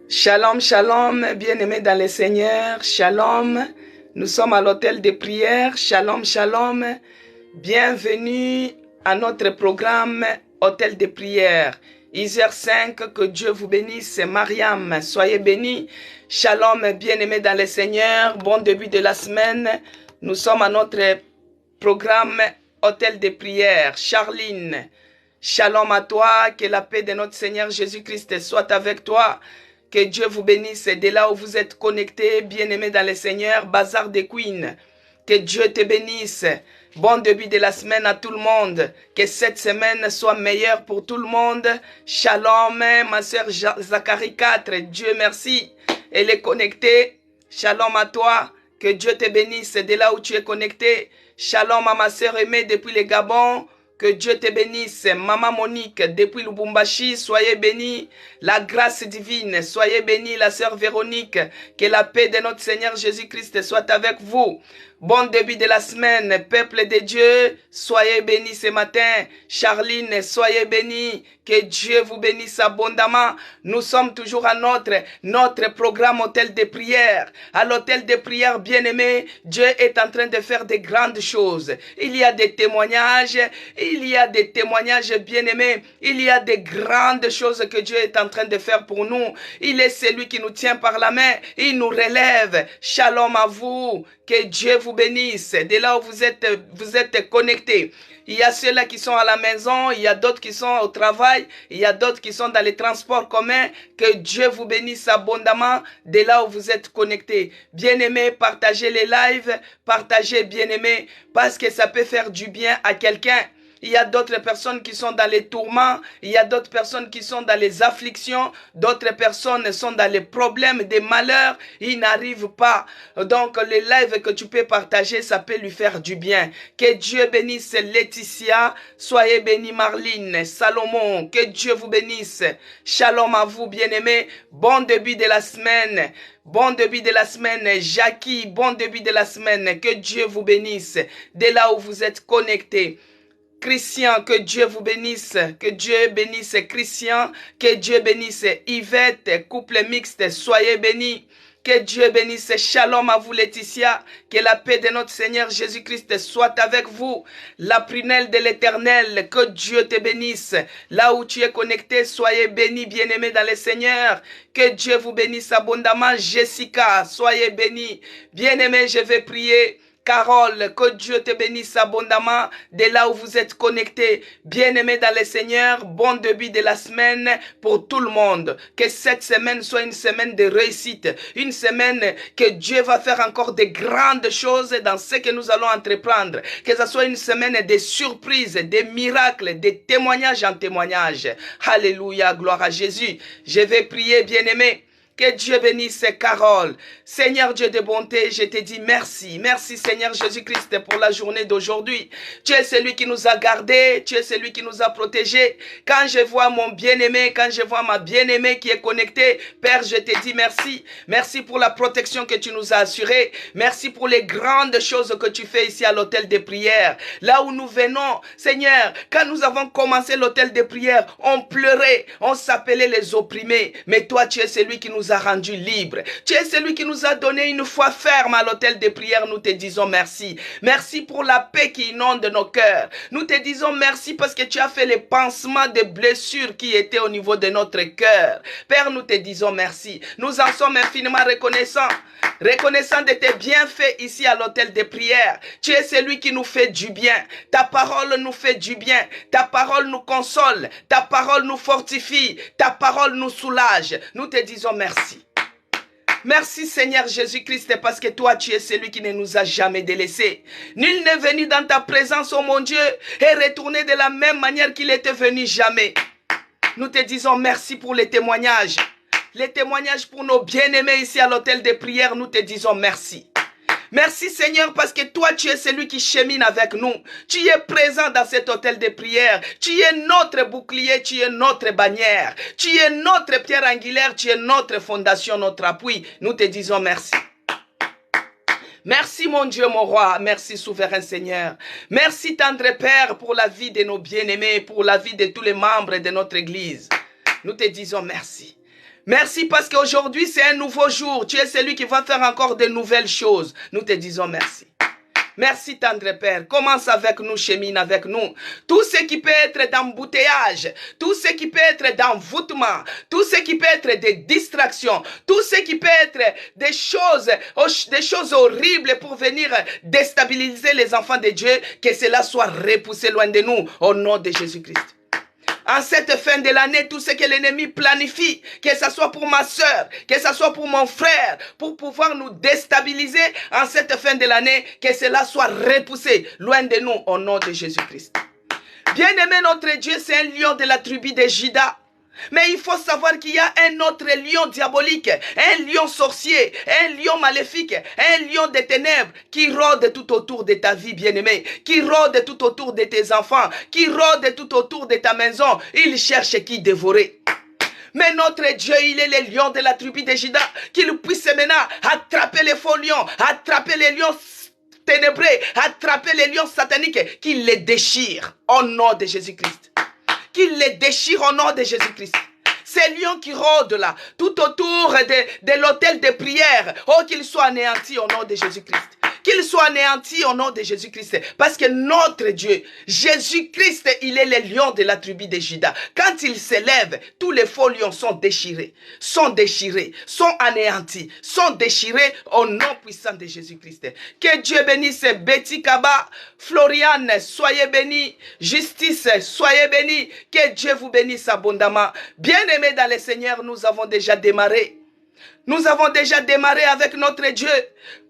Shalom, shalom, bien-aimés dans le Seigneur, shalom. Nous sommes à l'hôtel de prière, shalom, shalom. Bienvenue à notre programme hôtel de prière. Isère 5, que Dieu vous bénisse. Mariam, soyez bénis. Shalom, bien-aimés dans le Seigneur, bon début de la semaine. Nous sommes à notre programme hôtel de prière. Charline, shalom à toi, que la paix de notre Seigneur Jésus-Christ soit avec toi. Que Dieu vous bénisse de là où vous êtes connectés, bien-aimés dans le Seigneur. Bazar des Queens, que Dieu te bénisse. Bon début de la semaine à tout le monde. Que cette semaine soit meilleure pour tout le monde. Shalom, ma soeur Zacharie 4. Dieu merci. Elle est connectée. Shalom à toi. Que Dieu te bénisse de là où tu es connecté. Shalom à ma soeur aimée depuis le Gabon. Que Dieu te bénisse. Maman Monique, depuis Lubumbashi, soyez bénie. La grâce divine, soyez bénie. La sœur Véronique, que la paix de notre Seigneur Jésus-Christ soit avec vous. Bon début de la semaine, peuple de Dieu, soyez bénis ce matin. Charline, soyez bénis. Que Dieu vous bénisse abondamment. Nous sommes toujours à notre programme hôtel de prière. À l'hôtel de prière, bien-aimé, Dieu est en train de faire de grandes choses. Il y a des témoignages, bien-aimés. Il y a de grandes choses que Dieu est en train de faire pour nous. Il est celui qui nous tient par la main. Il nous relève. Shalom à vous. Que Dieu vous bénisse. De là où vous êtes connectés. Il y a ceux-là qui sont à la maison, il y a d'autres qui sont au travail, il y a d'autres qui sont dans les transports communs. Que Dieu vous bénisse abondamment de là où vous êtes connectés. Bien-aimés, partagez les lives, partagez, bien-aimés, parce que ça peut faire du bien à quelqu'un. Il y a d'autres personnes qui sont dans les tourments, il y a d'autres personnes qui sont dans les afflictions, d'autres personnes sont dans les problèmes, des malheurs, ils n'arrivent pas. Donc les lives que tu peux partager, ça peut lui faire du bien. Que Dieu bénisse Laetitia, soyez bénis Marline, Salomon, que Dieu vous bénisse. Shalom à vous bien-aimés, bon début de la semaine. Bon début de la semaine, Jackie, bon début de la semaine, que Dieu vous bénisse, dès là où vous êtes connectés. Christian, que Dieu vous bénisse, que Dieu bénisse Christian, que Dieu bénisse Yvette, couple mixte, soyez bénis. Que Dieu bénisse, shalom à vous Laetitia, que la paix de notre Seigneur Jésus-Christ soit avec vous. La prunelle de l'Éternel, que Dieu te bénisse. Là où tu es connecté, soyez bénis, bien-aimés dans le Seigneur. Que Dieu vous bénisse abondamment. Jessica, soyez bénis. Bien-aimés, je vais prier. Carole, que Dieu te bénisse abondamment de là où vous êtes connectés. Bien-aimés dans le Seigneur, bon début de la semaine pour tout le monde. Que cette semaine soit une semaine de réussite. Une semaine que Dieu va faire encore de grandes choses dans ce que nous allons entreprendre. Que ce soit une semaine de surprises, de miracles, de témoignages en témoignages. Alléluia, gloire à Jésus. Je vais prier, bien-aimés. Que Dieu bénisse Carole. Seigneur Dieu de bonté, je te dis merci. Merci Seigneur Jésus-Christ pour la journée d'aujourd'hui. Tu es celui qui nous a gardés, tu es celui qui nous a protégés. Quand je vois mon bien-aimé, quand je vois ma bien-aimée qui est connectée, Père, je te dis merci. Merci pour la protection que tu nous as assurée. Merci pour les grandes choses que tu fais ici à l'hôtel de prière. Là où nous venons, Seigneur, quand nous avons commencé l'hôtel de prière, on pleurait, on s'appelait les opprimés. Mais toi, tu es celui qui nous a rendus libres. Tu es celui qui nous a donné une foi ferme à l'hôtel de prière. Nous te disons merci. Merci pour la paix qui inonde nos cœurs. Nous te disons merci parce que tu as fait le pansement des blessures qui étaient au niveau de notre cœur. Père, nous te disons merci. Nous en sommes infiniment reconnaissants. Reconnaissant de tes bienfaits ici à l'hôtel de prière. Tu es celui qui nous fait du bien. Ta parole nous fait du bien. Ta parole nous console. Ta parole nous fortifie. Ta parole nous soulage. Nous te disons merci. Merci Seigneur Jésus-Christ parce que toi tu es celui qui ne nous a jamais délaissés. Nul n'est venu dans ta présence, oh mon Dieu, et retourné de la même manière qu'il était venu jamais. Nous te disons merci pour les témoignages. Les témoignages pour nos bien-aimés ici à l'hôtel de prière, nous te disons merci. Merci Seigneur parce que toi tu es celui qui chemine avec nous. Tu es présent dans cet hôtel de prière. Tu es notre bouclier, tu es notre bannière. Tu es notre pierre angulaire, tu es notre fondation, notre appui. Nous te disons merci. Merci mon Dieu, mon roi. Merci souverain Seigneur. Merci tendre Père pour la vie de nos bien-aimés, pour la vie de tous les membres de notre église. Nous te disons merci. Merci parce qu'aujourd'hui, c'est un nouveau jour. Tu es celui qui va faire encore de nouvelles choses. Nous te disons merci. Merci, tendre Père. Commence avec nous, chemine avec nous. Tout ce qui peut être d'embouteillage, tout ce qui peut être d'envoûtement, tout ce qui peut être de distractions, tout ce qui peut être des choses horribles pour venir déstabiliser les enfants de Dieu, que cela soit repoussé loin de nous, au nom de Jésus-Christ. En cette fin de l'année, tout ce que l'ennemi planifie, que ce soit pour ma soeur, que ce soit pour mon frère, pour pouvoir nous déstabiliser en cette fin de l'année, que cela soit repoussé loin de nous au nom de Jésus-Christ. Bien-aimé, notre Dieu, c'est un lion de la tribu de Juda. Mais il faut savoir qu'il y a un autre lion diabolique, un lion sorcier, un lion maléfique, un lion des ténèbres qui rôde tout autour de ta vie, bien-aimé, qui rôde tout autour de tes enfants, qui rôde tout autour de ta maison. Il cherche qui dévorer. Mais notre Dieu, il est le lion de la tribu de Juda, qu'il puisse maintenant attraper les faux lions, attraper les lions ténébreux, attraper les lions sataniques, qu'il les déchire au nom de Jésus-Christ. Qu'il les déchire au nom de Jésus-Christ. Ces lions qui rôdent là, tout autour de l'autel de prière, oh, qu'ils soient anéantis au nom de Jésus-Christ. Qu'ils soient anéantis au nom de Jésus-Christ. Parce que notre Dieu, Jésus-Christ, il est le lion de la tribu de Juda. Quand il s'élève, tous les faux lions sont déchirés, sont anéantis, sont déchirés au nom puissant de Jésus-Christ. Que Dieu bénisse Betty Kaba, Floriane, soyez bénis, Justice, soyez bénis, que Dieu vous bénisse abondamment. Bien-aimés dans le Seigneur, nous avons déjà démarré. Nous avons déjà démarré avec notre Dieu.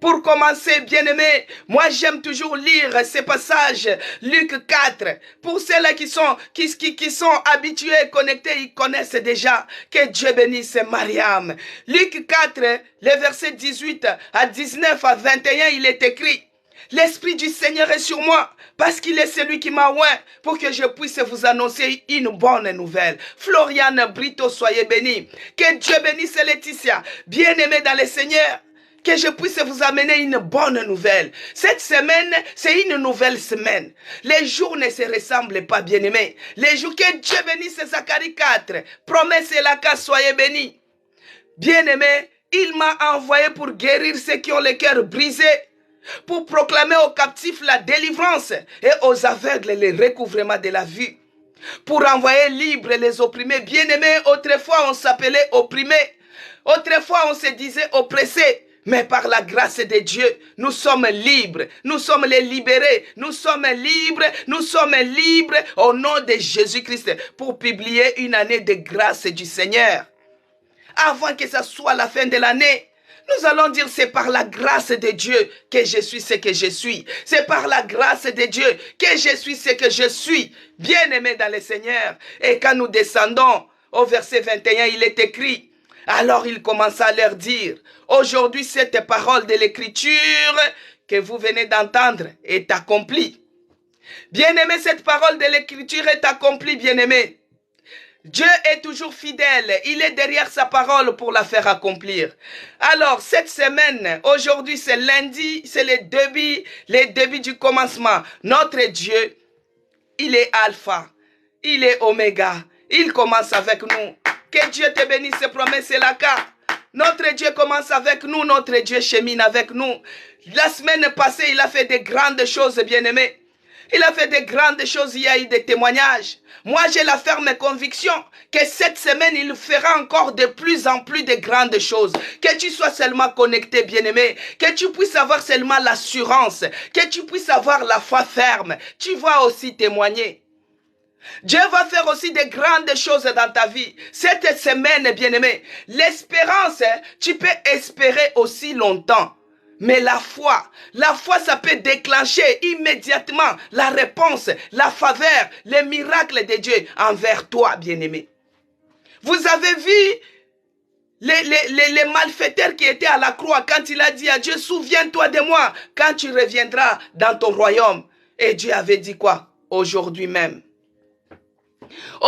Pour commencer, bien-aimés, moi j'aime toujours lire ces passages, Luc 4. Pour ceux-là qui sont habitués, connectés, ils connaissent déjà. Que Dieu bénisse Mariam. Luc 4, les versets 18 à 19 à 21, il est écrit: l'Esprit du Seigneur est sur moi, parce qu'il est celui qui m'a oint pour que je puisse vous annoncer une bonne nouvelle. Floriane Brito, soyez bénis. Que Dieu bénisse Laetitia, bien-aimée dans le Seigneur. Que je puisse vous amener une bonne nouvelle. Cette semaine, c'est une nouvelle semaine. Les jours ne se ressemblent pas, bien-aimés. Les jours, que Dieu bénisse Zacharie 4. Promesse et la casse, soyez bénis. Bien-aimés, il m'a envoyé pour guérir ceux qui ont le cœur brisé, pour proclamer aux captifs la délivrance et aux aveugles le recouvrement de la vue, pour envoyer libres les opprimés. Bien-aimés, autrefois on s'appelait opprimés, autrefois on se disait oppressés, mais par la grâce de Dieu, nous sommes libres, nous sommes les libérés, nous sommes libres au nom de Jésus-Christ pour publier une année de grâce du Seigneur. Avant que ce soit la fin de l'année, nous allons dire: c'est par la grâce de Dieu que je suis ce que je suis. C'est par la grâce de Dieu que je suis ce que je suis. Bien-aimé dans le Seigneur. Et quand nous descendons au verset 21, il est écrit: alors il commença à leur dire: aujourd'hui cette parole de l'Écriture que vous venez d'entendre est accomplie. Bien-aimé, cette parole de l'Écriture est accomplie, bien-aimé. Dieu est toujours fidèle. Il est derrière sa parole pour la faire accomplir. Alors, cette semaine, aujourd'hui, c'est lundi, c'est les débuts du commencement. Notre Dieu, il est alpha, il est oméga. Il commence avec nous. Que Dieu te bénisse, promesse et la cas. Notre Dieu commence avec nous, notre Dieu chemine avec nous. La semaine passée, il a fait de grandes choses, bien-aimés. Il a fait de grandes choses, il y a eu des témoignages. Moi, j'ai la ferme conviction que cette semaine, il fera encore de plus en plus de grandes choses. Que tu sois seulement connecté, bien-aimé. Que tu puisses avoir seulement l'assurance. Que tu puisses avoir la foi ferme. Tu vas aussi témoigner. Dieu va faire aussi de grandes choses dans ta vie. Cette semaine, bien-aimé, l'espérance, tu peux espérer aussi longtemps. Mais la foi, ça peut déclencher immédiatement la réponse, la faveur, les miracles de Dieu envers toi, bien-aimé. Vous avez vu les malfaiteurs qui étaient à la croix quand il a dit à Dieu: souviens-toi de moi quand tu reviendras dans ton royaume. Et Dieu avait dit quoi? Aujourd'hui même.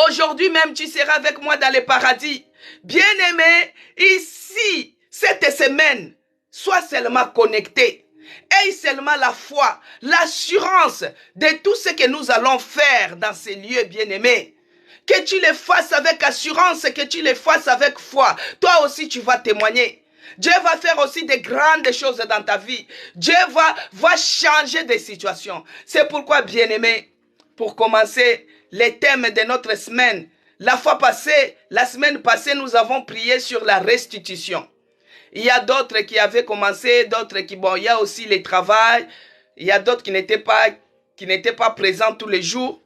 Aujourd'hui même, tu seras avec moi dans le paradis. Bien-aimé, ici, cette semaine, sois seulement connecté. Aie seulement la foi, l'assurance de tout ce que nous allons faire dans ces lieux bien-aimés. que tu les fasses avec assurance, que tu les fasses avec foi. Toi aussi, tu vas témoigner. Dieu va faire aussi de grandes choses dans ta vie. Dieu va changer des situations. C'est pourquoi, bien-aimés, pour commencer, les thèmes de notre semaine. La semaine passée, nous avons prié sur la restitution. Il y a d'autres qui avaient commencé, d'autres qui, bon, il y a aussi les travail. Il y a d'autres qui n'étaient pas présents tous les jours.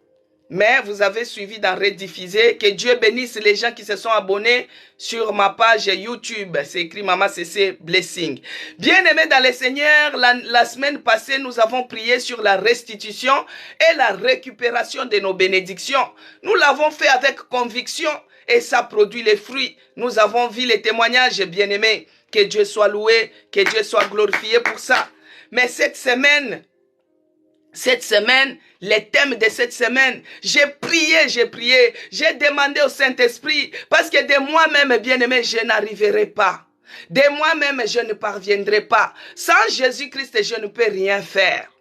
Mais vous avez suivi dans rediffuser. Que Dieu bénisse les gens qui se sont abonnés sur ma page YouTube. C'est écrit Maman CC Blessing. Bien-aimés dans le Seigneur, la semaine passée, nous avons prié sur la restitution et la récupération de nos bénédictions. Nous l'avons fait avec conviction et ça produit les fruits. Nous avons vu les témoignages, bien-aimés. Que Dieu soit loué, que Dieu soit glorifié pour ça. Mais cette semaine, les thèmes de cette semaine, j'ai prié, j'ai demandé au Saint-Esprit, parce que de moi-même, bien-aimé, je n'arriverai pas. De moi-même, je ne parviendrai pas. Sans Jésus-Christ, je ne peux rien faire.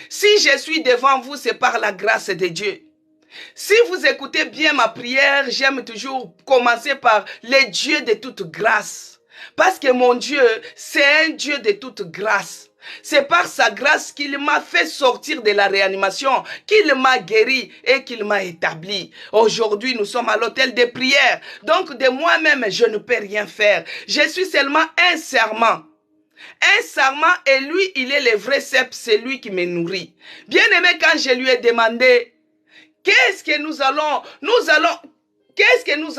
Si je suis devant vous, c'est par la grâce de Dieu. Si vous écoutez bien ma prière, j'aime toujours commencer par le Dieu de toute grâce. Parce que mon Dieu, c'est un Dieu de toute grâce. C'est par sa grâce qu'il m'a fait sortir de la réanimation, qu'il m'a guéri et qu'il m'a établi. Aujourd'hui, nous sommes à l'hôtel de prière. Donc, de moi-même, je ne peux rien faire. Je suis seulement un serment. Un serment et lui, il est le vrai cep, c'est lui qui me nourrit. Bien aimé, quand je lui ai demandé, qu'est-ce que nous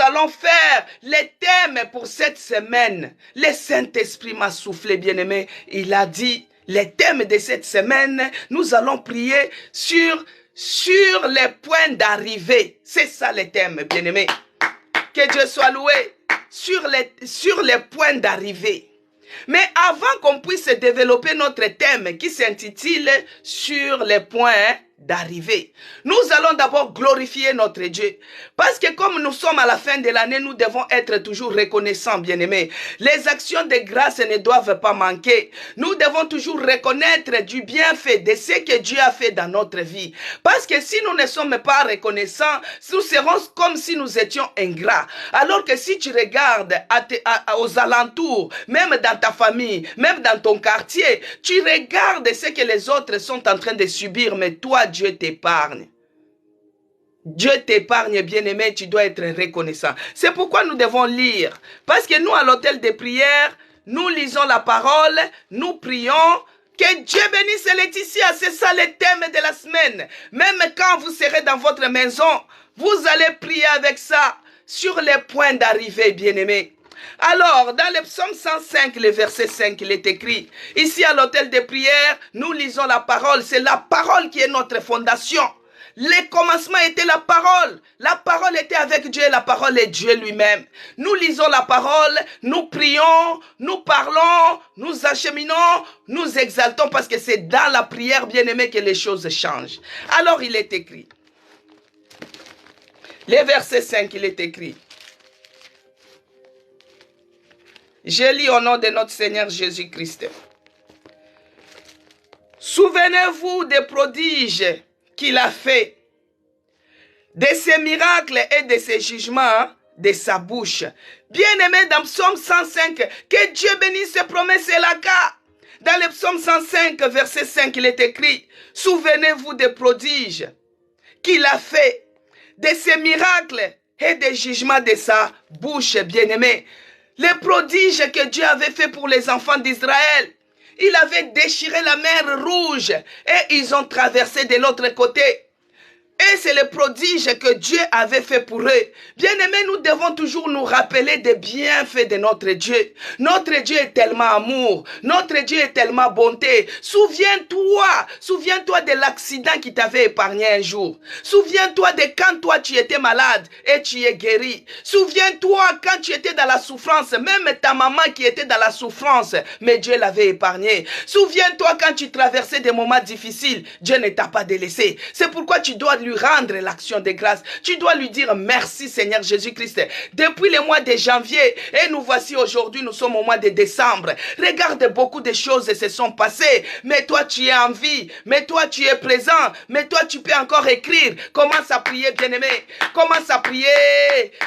allons faire, les thèmes pour cette semaine? Le Saint-Esprit m'a soufflé, bien-aimé. Il a dit, les thèmes de cette semaine, nous allons prier sur les points d'arrivée. C'est ça les thèmes, bien-aimé. Que Dieu soit loué. Sur les points d'arrivée. Mais avant qu'on puisse développer notre thème qui s'intitule sur les points d'arrivée, nous allons d'abord glorifier notre Dieu. Parce que comme nous sommes à la fin de l'année, nous devons être toujours reconnaissants, bien-aimés. Les actions de grâce ne doivent pas manquer. Nous devons toujours reconnaître du bienfait de ce que Dieu a fait dans notre vie. Parce que si nous ne sommes pas reconnaissants, nous serons comme si nous étions ingrats. Alors que si tu regardes aux alentours, même dans ta famille, même dans ton quartier, tu regardes ce que les autres sont en train de subir, mais toi, Dieu t'épargne. Dieu t'épargne, bien-aimé, tu dois être reconnaissant. C'est pourquoi nous devons lire. Parce que nous, à l'hôtel de prière, nous lisons la parole, nous prions. Que Dieu bénisse Laetitia, c'est ça le thème de la semaine. Même quand vous serez dans votre maison, vous allez prier avec ça sur les points d'arrivée, bien-aimé. Alors, dans le psaume 105, le verset 5, il est écrit, ici à l'hôtel de prière, nous lisons la parole. C'est la parole qui est notre fondation. Le commencement était la parole. La parole était avec Dieu, la parole est Dieu lui-même. Nous lisons la parole, nous prions, nous parlons, nous acheminons, nous exaltons parce que c'est dans la prière, bien-aimé, que les choses changent. Alors, il est écrit. Le verset 5, il est écrit. Je lis au nom de notre Seigneur Jésus-Christ. Souvenez-vous des prodiges qu'il a fait, de ses miracles et de ses jugements de sa bouche. Bien-aimé, dans Psaume 105, que Dieu bénisse ses promesses et la cas. Dans le Psaume 105, verset 5, il est écrit, souvenez-vous des prodiges qu'il a fait, de ses miracles et des jugements de sa bouche, bien-aimé. Les prodiges que Dieu avait fait pour les enfants d'Israël. Il avait déchiré la mer Rouge et ils ont traversé de l'autre côté. Et c'est le prodige que Dieu avait fait pour eux. Bien-aimés, nous devons toujours nous rappeler des bienfaits de notre Dieu. Notre Dieu est tellement amour. Notre Dieu est tellement bonté. Souviens-toi de l'accident qui t'avait épargné un jour. Souviens-toi de quand toi tu étais malade et tu es guéri. Souviens-toi quand tu étais dans la souffrance, même ta maman qui était dans la souffrance, mais Dieu l'avait épargné. Souviens-toi quand tu traversais des moments difficiles, Dieu ne t'a pas délaissé. C'est pourquoi tu dois lui lui rendre l'action de grâce. Tu dois lui dire merci Seigneur Jésus-Christ. Depuis le mois de janvier, et nous voici aujourd'hui, nous sommes au mois de décembre. Regarde, beaucoup de choses se sont passées, mais toi tu es en vie, mais toi tu es présent, mais toi tu peux encore écrire. Commence à prier, bien-aimé. Commence à prier.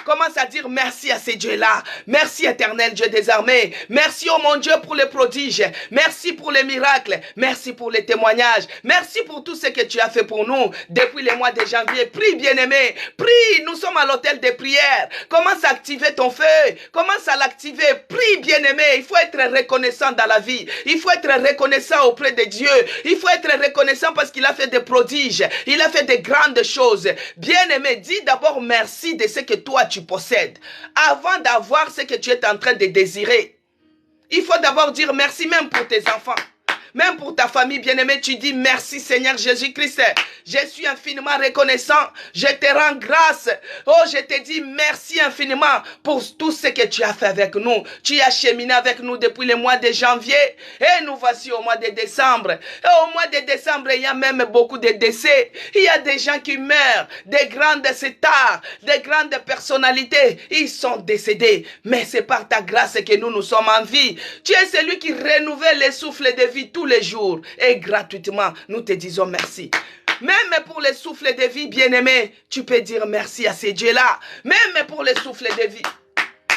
Commence à dire merci à ces dieux-là. Merci éternel Dieu des armées. Merci oh mon Dieu pour les prodiges. Merci pour les miracles. Merci pour les témoignages. Merci pour tout ce que tu as fait pour nous depuis le mois de janvier. Prie, bien-aimé. Prie. Nous sommes à l'hôtel des prières. Commence à activer ton feu. Commence à l'activer. Prie, bien-aimé. Il faut être reconnaissant dans la vie. Il faut être reconnaissant auprès de Dieu. Il faut être reconnaissant parce qu'il a fait des prodiges. Il a fait des grandes choses. Bien-aimé, dis d'abord merci de ce que toi tu possèdes. Avant d'avoir ce que tu es en train de désirer. Il faut d'abord dire merci même pour tes enfants. Même pour ta famille bien-aimée, tu dis merci Seigneur Jésus-Christ. Je suis infiniment reconnaissant. Je te rends grâce. Oh, je te dis merci infiniment pour tout ce que tu as fait avec nous. Tu as cheminé avec nous depuis le mois de janvier. Et nous voici au mois de décembre. Et au mois de décembre, il y a même beaucoup de décès. Il y a des gens qui meurent. Des grandes stars. Des grandes personnalités. Ils sont décédés. Mais c'est par ta grâce que nous sommes en vie. Tu es celui qui renouvelle les souffles de vie tous les jours et gratuitement, nous te disons merci. Même pour les souffles de vie, bien-aimé, tu peux dire merci à ces dieux-là. Même pour les souffles de vie.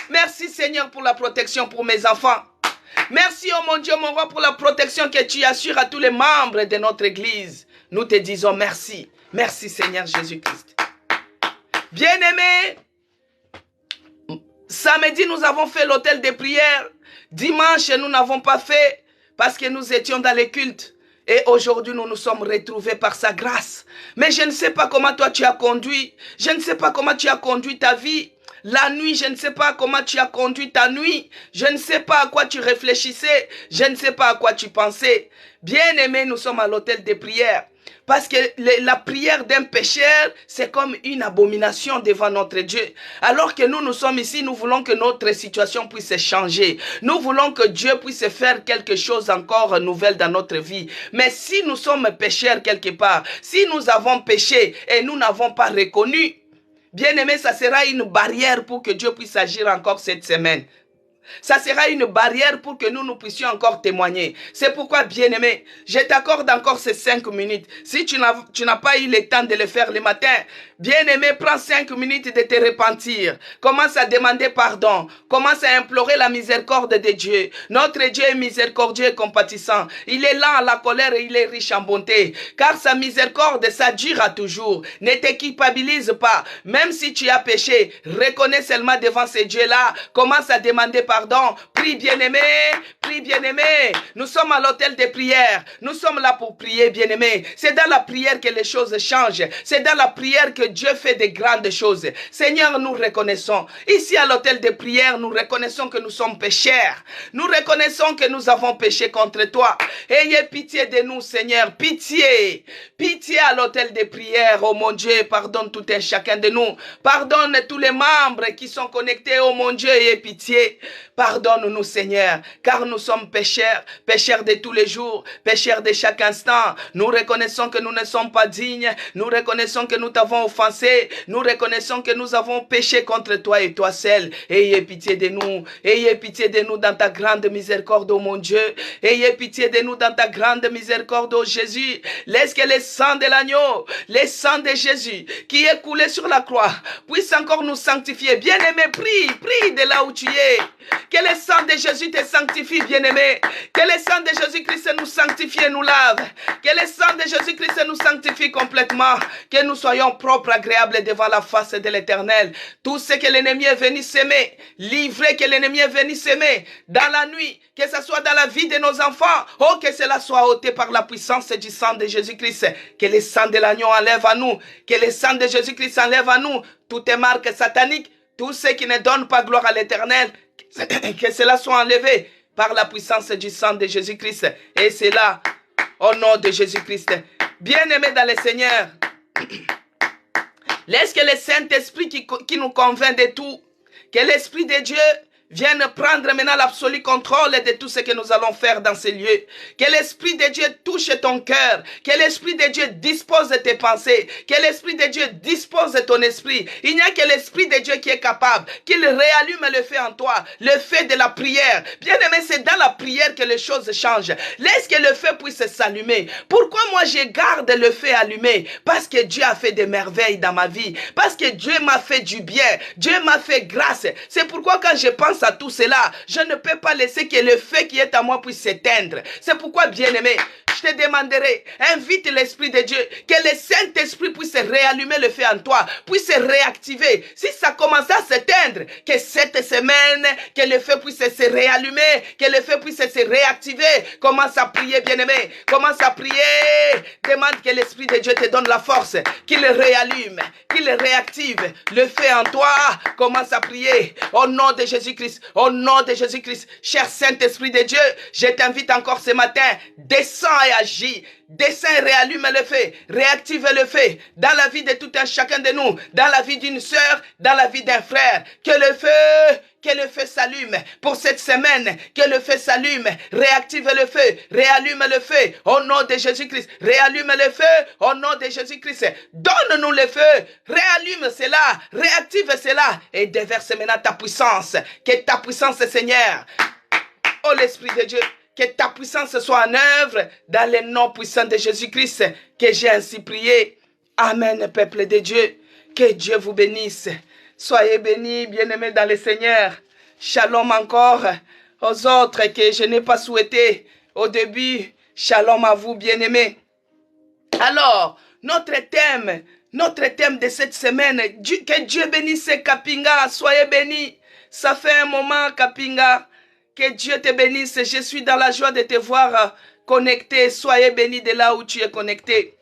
Merci Seigneur pour la protection pour mes enfants. Merci, oh mon Dieu, mon roi, pour la protection que tu assures à tous les membres de notre église. Nous te disons merci. Merci Seigneur Jésus-Christ. Bien-aimé, samedi, nous avons fait l'hôtel des prières. Dimanche, nous n'avons pas fait parce que nous étions dans les cultes. Et aujourd'hui, nous nous sommes retrouvés par sa grâce. Mais je ne sais pas comment toi tu as conduit. Je ne sais pas comment tu as conduit ta vie. La nuit, je ne sais pas comment tu as conduit ta nuit. Je ne sais pas à quoi tu réfléchissais. Je ne sais pas à quoi tu pensais. Bien-aimé, nous sommes à l'hôtel des prières. Parce que la prière d'un pécheur, c'est comme une abomination devant notre Dieu. Alors que nous sommes ici, nous voulons que notre situation puisse changer. Nous voulons que Dieu puisse faire quelque chose encore nouvelle dans notre vie. Mais si nous sommes pécheurs quelque part, si nous avons péché et nous n'avons pas reconnu, bien-aimé, ça sera une barrière pour que Dieu puisse agir encore cette semaine. Ça sera une barrière pour que nous puissions encore témoigner. C'est pourquoi, bien-aimé, je t'accorde encore ces 5 minutes. Si tu n'as pas eu le temps de le faire le matin, bien-aimé, prends 5 minutes de te repentir. Commence à demander pardon. Commence à implorer la miséricorde de Dieu. Notre Dieu est miséricordieux et compatissant. Il est lent à la colère et il est riche en bonté. Car sa miséricorde, ça durera toujours. Ne te culpabilise pas. Même si tu as péché, reconnais seulement devant ces dieux-là. Commence à demander pardon. Prie bien-aimé, prie bien-aimé. Nous sommes à l'hôtel des prières. Nous sommes là pour prier bien-aimé. C'est dans la prière que les choses changent. C'est dans la prière que Dieu fait de grandes choses. Seigneur, nous reconnaissons. Ici à l'hôtel des prières, nous reconnaissons que nous sommes pécheurs. Nous reconnaissons que nous avons péché contre toi. Ayez pitié de nous, Seigneur. Pitié. Pitié à l'hôtel des prières. Oh mon Dieu, pardonne tout un chacun de nous. Pardonne tous les membres qui sont connectés. Oh mon Dieu, ayez pitié. Pardonne-nous, Seigneur, car nous sommes pécheurs, pécheurs de tous les jours, pécheurs de chaque instant. Nous reconnaissons que nous ne sommes pas dignes. Nous reconnaissons que nous t'avons offensé. Nous reconnaissons que nous avons péché contre toi et toi seul. Ayez pitié de nous. Ayez pitié de nous dans ta grande miséricorde, oh mon Dieu. Ayez pitié de nous dans ta grande miséricorde, oh Jésus. Laisse que le sang de l'agneau, le sang de Jésus, qui est coulé sur la croix, puisse encore nous sanctifier. Bien-aimé, prie de là où tu es. Que le sang de Jésus te sanctifie, bien-aimé. Que le sang de Jésus-Christ nous sanctifie et nous lave. Que le sang de Jésus-Christ nous sanctifie complètement. Que nous soyons propres, agréables devant la face de l'Éternel. Tout ce que l'ennemi est venu s'aimer, livré que l'ennemi est venu s'aimer dans la nuit, que ce soit dans la vie de nos enfants, oh, que cela soit ôté par la puissance du sang de Jésus-Christ. Que le sang de l'agneau enlève à nous. Que le sang de Jésus-Christ enlève à nous toutes les marques sataniques, tout ce qui ne donne pas gloire à l'Éternel. Que cela soit enlevé par la puissance du sang de Jésus-Christ. Et c'est là, au nom de Jésus-Christ. Bien-aimés dans le Seigneur, laisse que le Saint-Esprit qui nous convainc de tout, que l'Esprit de Dieu vienne prendre maintenant l'absolu contrôle de tout ce que nous allons faire dans ces lieux. Que l'Esprit de Dieu touche ton cœur. Que l'Esprit de Dieu dispose de tes pensées. Que l'Esprit de Dieu dispose de ton esprit. Il n'y a que l'Esprit de Dieu qui est capable, qu'il réallume le feu en toi, le feu de la prière. Bien-aimé, c'est dans la prière que les choses changent. Laisse que le feu puisse s'allumer. Pourquoi moi je garde le feu allumé? Parce que Dieu a fait des merveilles dans ma vie. Parce que Dieu m'a fait du bien. Dieu m'a fait grâce. C'est pourquoi quand je pense à tout cela, je ne peux pas laisser que le feu qui est à moi puisse s'éteindre. C'est pourquoi, bien-aimé, je te demanderai, invite l'Esprit de Dieu, que le Saint-Esprit puisse réallumer le feu en toi, puisse réactiver. Si ça commence à s'éteindre, que cette semaine, que le feu puisse se réallumer, que le feu puisse se réactiver. Commence à prier, bien-aimé. Commence à prier. Demande que l'Esprit de Dieu te donne la force, qu'il réallume, qu'il réactive le feu en toi. Commence à prier au nom de Jésus-Christ, au nom de Jésus-Christ. Cher Saint-Esprit de Dieu, je t'invite encore ce matin, descends et agis. Descends et réallume le feu, réactive le feu dans la vie de tout un chacun de nous, dans la vie d'une sœur, dans la vie d'un frère. Que le feu s'allume pour cette semaine, que le feu s'allume, réactive le feu, réallume le feu au nom de Jésus-Christ, réallume le feu au nom de Jésus-Christ. Donne-nous le feu, réallume cela, réactive cela et déverse maintenant ta puissance. Que ta puissance, Seigneur, oh l'Esprit de Dieu, que ta puissance soit en œuvre dans le nom puissant de Jésus-Christ, que j'ai ainsi prié. Amen, peuple de Dieu. Que Dieu vous bénisse. Soyez bénis, bien-aimés dans le Seigneur. Shalom encore aux autres que je n'ai pas souhaité au début. Shalom à vous, bien-aimés. Alors, notre thème de cette semaine, que Dieu bénisse Kapinga. Soyez bénis. Ça fait un moment, Kapinga. Que Dieu te bénisse. Je suis dans la joie de te voir connecté. Soyez bénis de là où tu es connecté.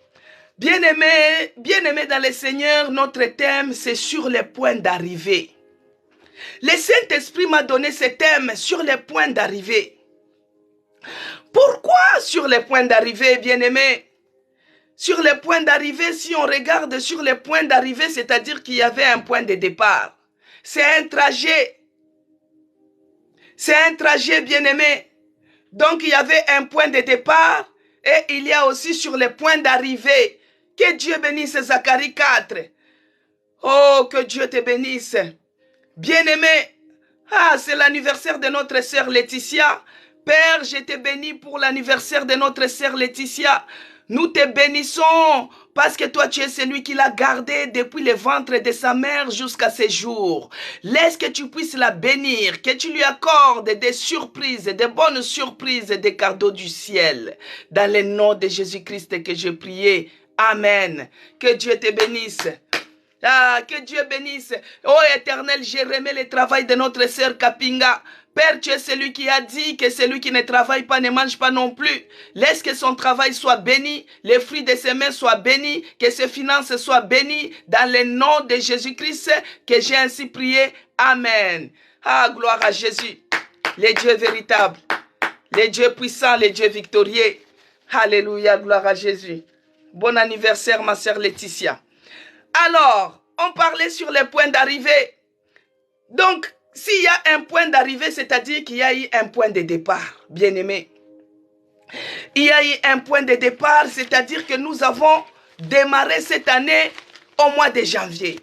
Bien-aimé dans le Seigneur, notre thème, c'est sur les points d'arrivée. Le Saint-Esprit m'a donné ce thème sur les points d'arrivée. Pourquoi sur les points d'arrivée, bien-aimé? Sur les points d'arrivée, si on regarde sur les points d'arrivée, c'est-à-dire qu'il y avait un point de départ. C'est un trajet. C'est un trajet, bien-aimé. Donc, il y avait un point de départ et il y a aussi sur les points d'arrivée. Que Dieu bénisse Zacharie 4. Oh, que Dieu te bénisse. Bien-aimé, c'est l'anniversaire de notre sœur Laetitia. Père, je te bénis pour l'anniversaire de notre sœur Laetitia. Nous te bénissons parce que toi, tu es celui qui l'a gardée depuis le ventre de sa mère jusqu'à ce jour. Laisse que tu puisses la bénir, que tu lui accordes des surprises, des bonnes surprises, des cadeaux du ciel. Dans le nom de Jésus-Christ que j'ai prié. Amen. Que Dieu te bénisse. Que Dieu bénisse. Oh Éternel, je remets le travail de notre sœur Kapinga. Père, tu es celui qui a dit que celui qui ne travaille pas ne mange pas non plus. Laisse que son travail soit béni, les fruits de ses mains soient bénis, que ses finances soient bénies, dans le nom de Jésus-Christ, que j'ai ainsi prié. Amen. Gloire à Jésus, le Dieu véritable, le Dieu puissant, le Dieu victorieux. Alléluia, gloire à Jésus. Bon anniversaire, ma sœur Laetitia. Alors, on parlait sur les points d'arrivée. Donc, s'il y a un point d'arrivée, c'est-à-dire qu'il y a eu un point de départ, bien-aimé. Il y a eu un point de départ, c'est-à-dire que nous avons démarré cette année au mois de janvier.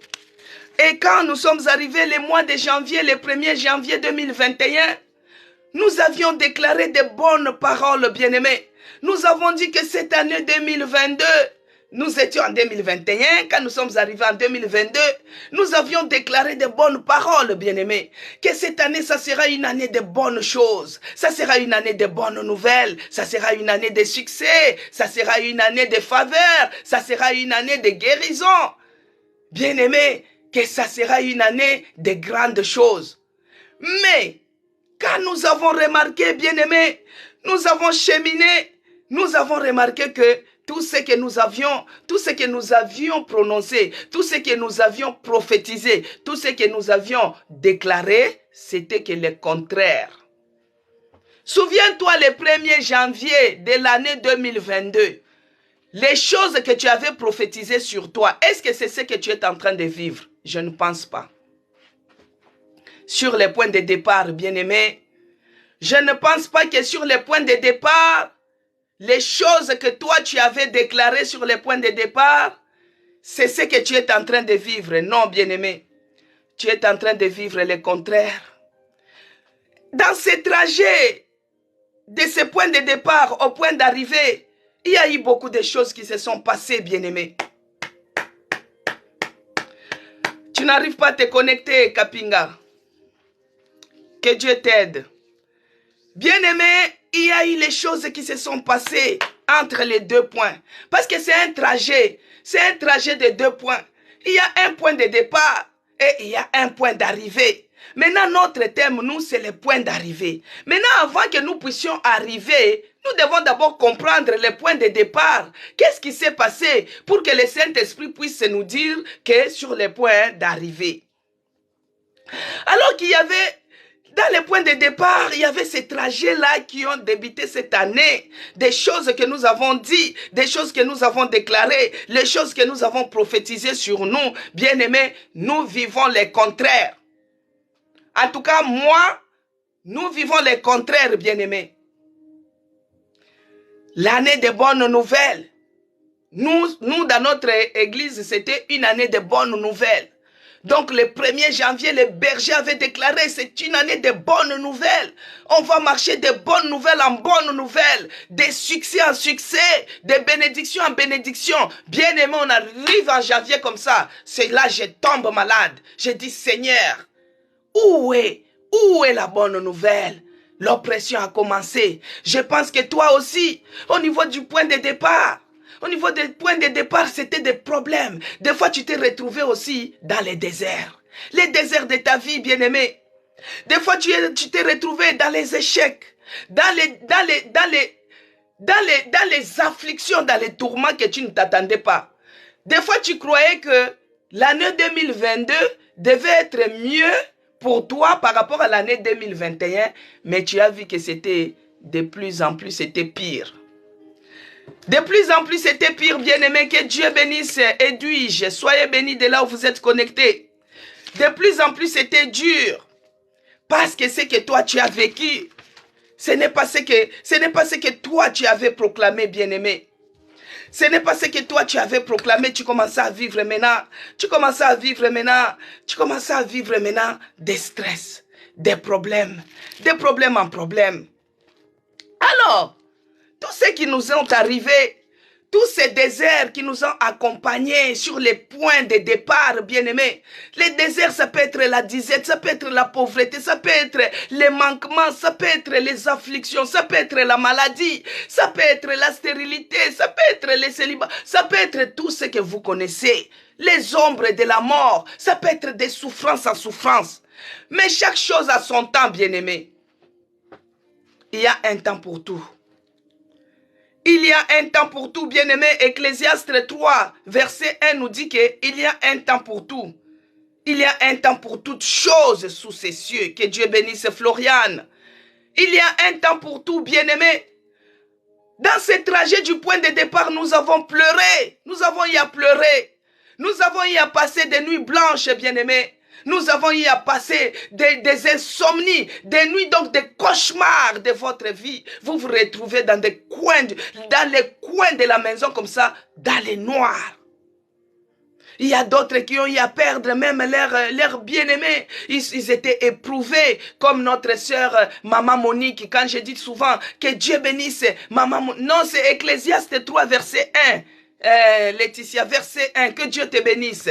Et quand nous sommes arrivés le mois de janvier, le 1er janvier 2021, nous avions déclaré de bonnes paroles, bien-aimés. Nous avons dit que cette année 2022, nous étions en 2021, quand nous sommes arrivés en 2022, nous avions déclaré de bonnes paroles, bien-aimés. Que cette année, ça sera une année de bonnes choses. Ça sera une année de bonnes nouvelles. Ça sera une année de succès. Ça sera une année de faveur. Ça sera une année de guérison. Bien-aimés, que ça sera une année de grandes choses. Mais, quand nous avons remarqué, bien-aimés, nous avons cheminé, nous avons remarqué que tout ce que nous avions prononcé, tout ce que nous avions prophétisé, tout ce que nous avions déclaré, c'était que le contraire. Souviens-toi le 1er janvier de l'année 2022, les choses que tu avais prophétisées sur toi, est-ce que c'est ce que tu es en train de vivre? Je ne pense pas. sur les points de départ, bien-aimés. Je ne pense pas que sur les points de départ, les choses que toi tu avais déclarées sur les points de départ, c'est ce que tu es en train de vivre. Non, bien-aimé. Tu es en train de vivre le contraire. Dans ce trajet, de ce point de départ au point d'arrivée, il y a eu beaucoup de choses qui se sont passées, bien-aimé. Tu n'arrives pas à te connecter, Kapinga. Que Dieu t'aide. Bien-aimé, il y a eu les choses qui se sont passées entre les deux points. Parce que c'est un trajet. C'est un trajet de deux points. Il y a un point de départ et il y a un point d'arrivée. Maintenant, notre thème, nous, c'est le point d'arrivée. Maintenant, avant que nous puissions arriver, nous devons d'abord comprendre le point de départ. Qu'est-ce qui s'est passé pour que le Saint-Esprit puisse nous dire que sur le point d'arrivée. Alors qu'il y avait, dans les points de départ, il y avait ces trajets-là qui ont débuté cette année. Des choses que nous avons dit, des choses que nous avons déclarées, les choses que nous avons prophétisées sur nous. Bien-aimés, nous vivons les contraires. En tout cas, moi, nous vivons les contraires, bien-aimés. L'année des bonnes nouvelles. Nous, dans notre église, c'était une année de bonnes nouvelles. Donc, le 1er janvier, les bergers avaient déclaré, c'est une année de bonnes nouvelles. On va marcher de bonnes nouvelles en bonnes nouvelles, de succès en succès, de bénédiction en bénédiction. Bien aimé, on arrive en janvier comme ça. C'est là que je tombe malade. Je dis, Seigneur, où est la bonne nouvelle? L'oppression a commencé. Je pense que toi aussi, au niveau du point de départ, au niveau des points de départ, c'était des problèmes. Des fois, tu t'es retrouvé aussi dans les déserts. Les déserts de ta vie, bien-aimé. Des fois, tu t'es retrouvé dans les échecs, dans les afflictions, dans les tourments que tu ne t'attendais pas. Des fois, tu croyais que l'année 2022 devait être mieux pour toi par rapport à l'année 2021, mais tu as vu que c'était de plus en plus, c'était pire. De plus en plus, c'était pire, bien-aimé. Que Dieu bénisse Edwige. Soyez bénis de là où vous êtes connectés. De plus en plus, c'était dur. Parce que ce que toi, tu as vécu, ce n'est pas ce que toi, tu avais proclamé, bien-aimé. Ce n'est pas ce que toi, tu avais proclamé. Tu commençais à vivre maintenant. Tu commençais à vivre maintenant des stress, des problèmes en problème. Alors, tous ceux qui nous ont arrivés, tous ces déserts qui nous ont accompagnés sur les points de départ, bien-aimés. Les déserts, ça peut être la disette, ça peut être la pauvreté, ça peut être les manquements, ça peut être les afflictions, ça peut être la maladie, ça peut être la stérilité, ça peut être les célibats, ça peut être tout ce que vous connaissez. Les ombres de la mort, ça peut être des souffrances en souffrance. Mais chaque chose a son temps, bien-aimé. Il y a un temps pour tout. Il y a un temps pour tout, bien-aimé. Ecclésiaste 3, verset 1 nous dit qu'il y a un temps pour tout. Il y a un temps pour toutes choses sous ces cieux. Que Dieu bénisse Floriane. Il y a un temps pour tout, bien-aimé. Dans ce trajet du point de départ, nous avons pleuré. Nous avons eu à pleurer. Nous avons eu à passer des nuits blanches, bien-aimé. Nous avons eu à passer des insomnies, des nuits, donc des cauchemars de votre vie. Vous vous retrouvez dans les coins de la maison comme ça, dans les noirs. Il y a d'autres qui ont eu à perdre même leur bien-aimé. Ils étaient éprouvés, comme notre sœur Maman Monique. Quand je dis souvent que Dieu bénisse Maman Monique. Non, c'est Ecclésiaste 3, verset 1. Laetitia, verset 1. Que Dieu te bénisse.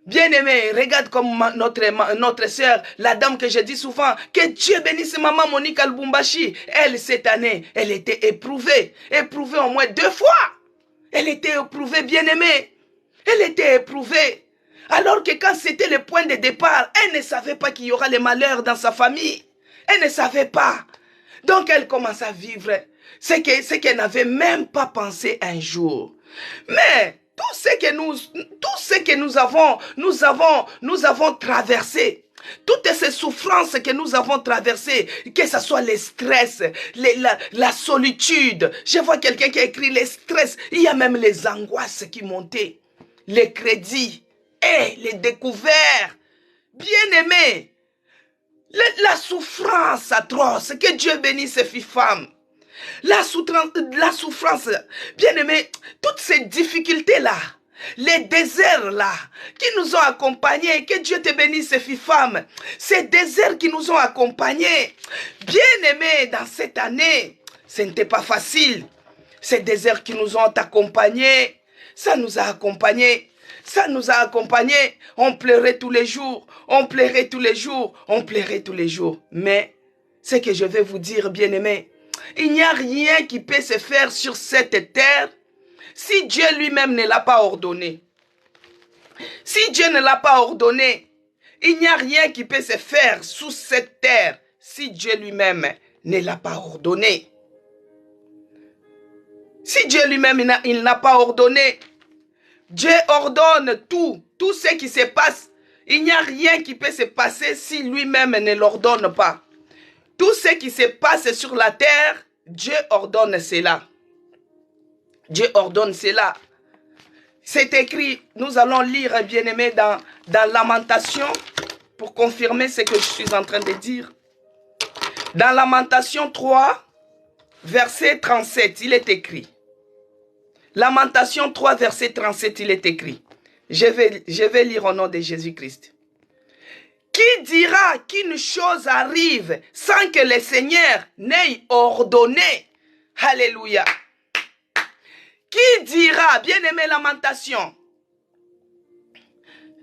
Bien-aimé, regarde comme notre sœur, la dame que je dis souvent, que Dieu bénisse Maman Monique Albumbashi. Elle, cette année, elle était éprouvée. Éprouvée au moins 2 fois. Elle était éprouvée, bien-aimée. Elle était éprouvée. Alors que quand c'était le point de départ, elle ne savait pas qu'il y aura les malheurs dans sa famille. Elle ne savait pas. Donc elle commence à vivre ce qu'elle n'avait même pas pensé un jour. Mais tout ce que nous avons traversé, toutes ces souffrances que nous avons traversées, que ce soit les stress, la solitude. Je vois quelqu'un qui a écrit les stress. Il y a même les angoisses qui montaient. Les crédits et les découvertes. Bien-aimés, La souffrance atroce, que Dieu bénisse ces filles-femmes. La souffrance, bien-aimés, toutes ces difficultés-là, les déserts-là, qui nous ont accompagnés, que Dieu te bénisse, ces filles-femmes, ces déserts qui nous ont accompagnés, bien-aimés, dans cette année, ce n'était pas facile. Ces déserts qui nous ont accompagnés, ça nous a accompagnés. Ça nous a accompagnés. On pleurait tous les jours. On pleurait tous les jours. On pleurait tous les jours. Mais, ce que je vais vous dire, bien-aimés, il n'y a rien qui peut se faire sur cette terre si Dieu lui-même ne l'a pas ordonné. Si Dieu ne l'a pas ordonné, il n'y a rien qui peut se faire sous cette terre si Dieu lui-même ne l'a pas ordonné. Si Dieu lui-même il n'a pas ordonné, Dieu ordonne tout ce qui se passe. Il n'y a rien qui peut se passer si lui-même ne l'ordonne pas. Tout ce qui se passe sur la terre, Dieu ordonne cela. Dieu ordonne cela. C'est écrit, nous allons lire, bien-aimés, dans Lamentation, pour confirmer ce que je suis en train de dire. Dans Lamentation 3, verset 37, il est écrit. Lamentation 3, verset 37, il est écrit. Je vais lire au nom de Jésus-Christ. Qui dira qu'une chose arrive sans que le Seigneur n'ait ordonné? Alléluia. Qui dira, bien-aimé, Lamentation,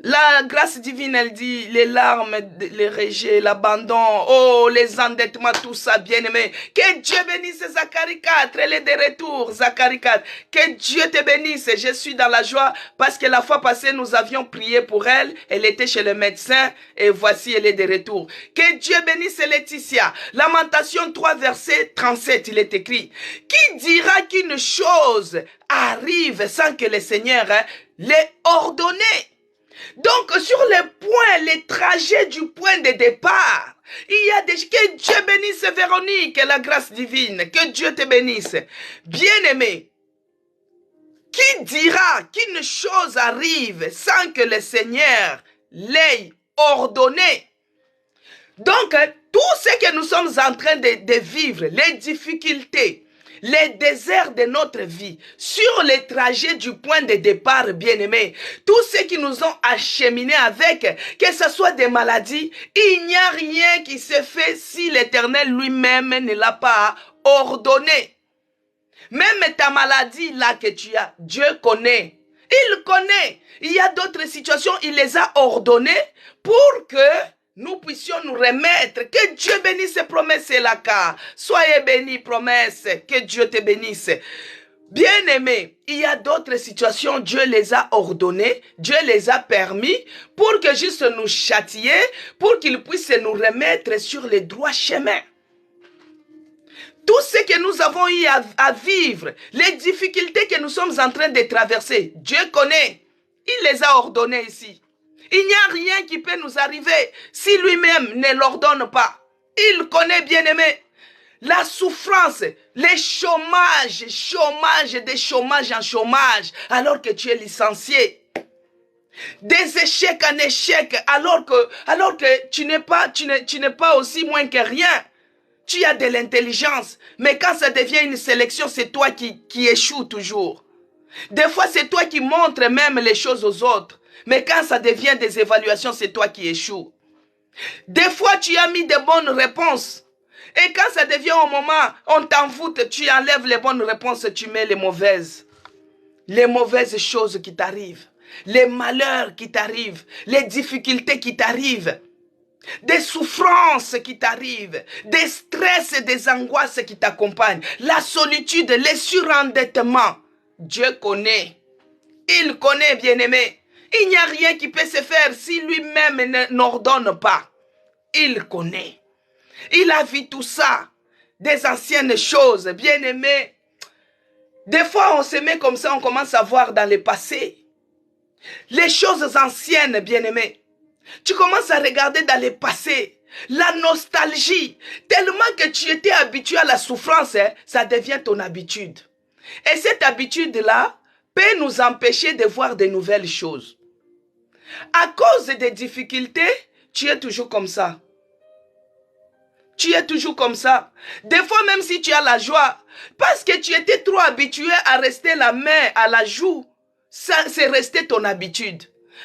la grâce divine, elle dit, les larmes, les rejets, l'abandon, oh, les endettements, tout ça, bien-aimé. Que Dieu bénisse Zacharie 4, elle est de retour, Zacharie 4. Que Dieu te bénisse, je suis dans la joie, parce que la fois passée, nous avions prié pour elle, elle était chez le médecin, et voici, elle est de retour. Que Dieu bénisse Laetitia. Lamentation 3, verset 37, il est écrit, qui dira qu'une chose arrive sans que le Seigneur l'ait ordonné? Donc, sur les trajets du point de départ, il y a des... Que Dieu bénisse Véronique, la grâce divine, que Dieu te bénisse. Bien-aimé, qui dira qu'une chose arrive sans que le Seigneur l'ait ordonné? Donc, tout ce que nous sommes en train de vivre, les difficultés, les déserts de notre vie, sur les trajets du point de départ, bien-aimés, tout ce qui nous ont acheminés avec, que ce soit des maladies, il n'y a rien qui se fait si l'Éternel lui-même ne l'a pas ordonné. Même ta maladie là que tu as, Dieu connaît. Il connaît. Il y a d'autres situations, il les a ordonnées pour que nous puissions nous remettre. Que Dieu bénisse ces promesses là, car soyez bénis, promesses, que Dieu te bénisse. Bien-aimés, il y a d'autres situations, Dieu les a ordonnées, Dieu les a permis pour que juste nous châtier, pour qu'il puisse nous remettre sur les droits chemins. Tout ce que nous avons eu à vivre, les difficultés que nous sommes en train de traverser, Dieu connaît, il les a ordonnées ici. Il n'y a rien qui peut nous arriver si lui-même ne l'ordonne pas. Il connaît, bien-aimé, la souffrance, les chômages, des chômages en chômage, alors que tu es licencié. Des échecs en échecs, alors que tu n'es pas aussi moins que rien. Tu as de l'intelligence, mais quand ça devient une sélection, c'est toi qui échoue toujours. Des fois, c'est toi qui montres même les choses aux autres. Mais quand ça devient des évaluations, c'est toi qui échoues. Des fois, tu as mis de bonnes réponses. Et quand ça devient au moment, on t'envoûte, tu enlèves les bonnes réponses, tu mets les mauvaises. Les mauvaises choses qui t'arrivent. Les malheurs qui t'arrivent. Les difficultés qui t'arrivent. Des souffrances qui t'arrivent. Des stress et des angoisses qui t'accompagnent. La solitude, les surendettements. Dieu connaît. Il connaît, bien-aimé. Il n'y a rien qui peut se faire si lui-même n'ordonne pas. Il connaît. Il a vu tout ça. Des anciennes choses, bien aimées. Des fois, on se met comme ça, on commence à voir dans le passé. Les choses anciennes, bien aimées. Tu commences à regarder dans le passé. La nostalgie. Tellement que tu étais habitué à la souffrance, ça devient ton habitude. Et cette habitude-là peut nous empêcher de voir de nouvelles choses. À cause des difficultés, tu es toujours comme ça. Tu es toujours comme ça. Des fois, même si tu as la joie, parce que tu étais trop habitué à rester la main à la joue, ça, c'est resté ton habitude.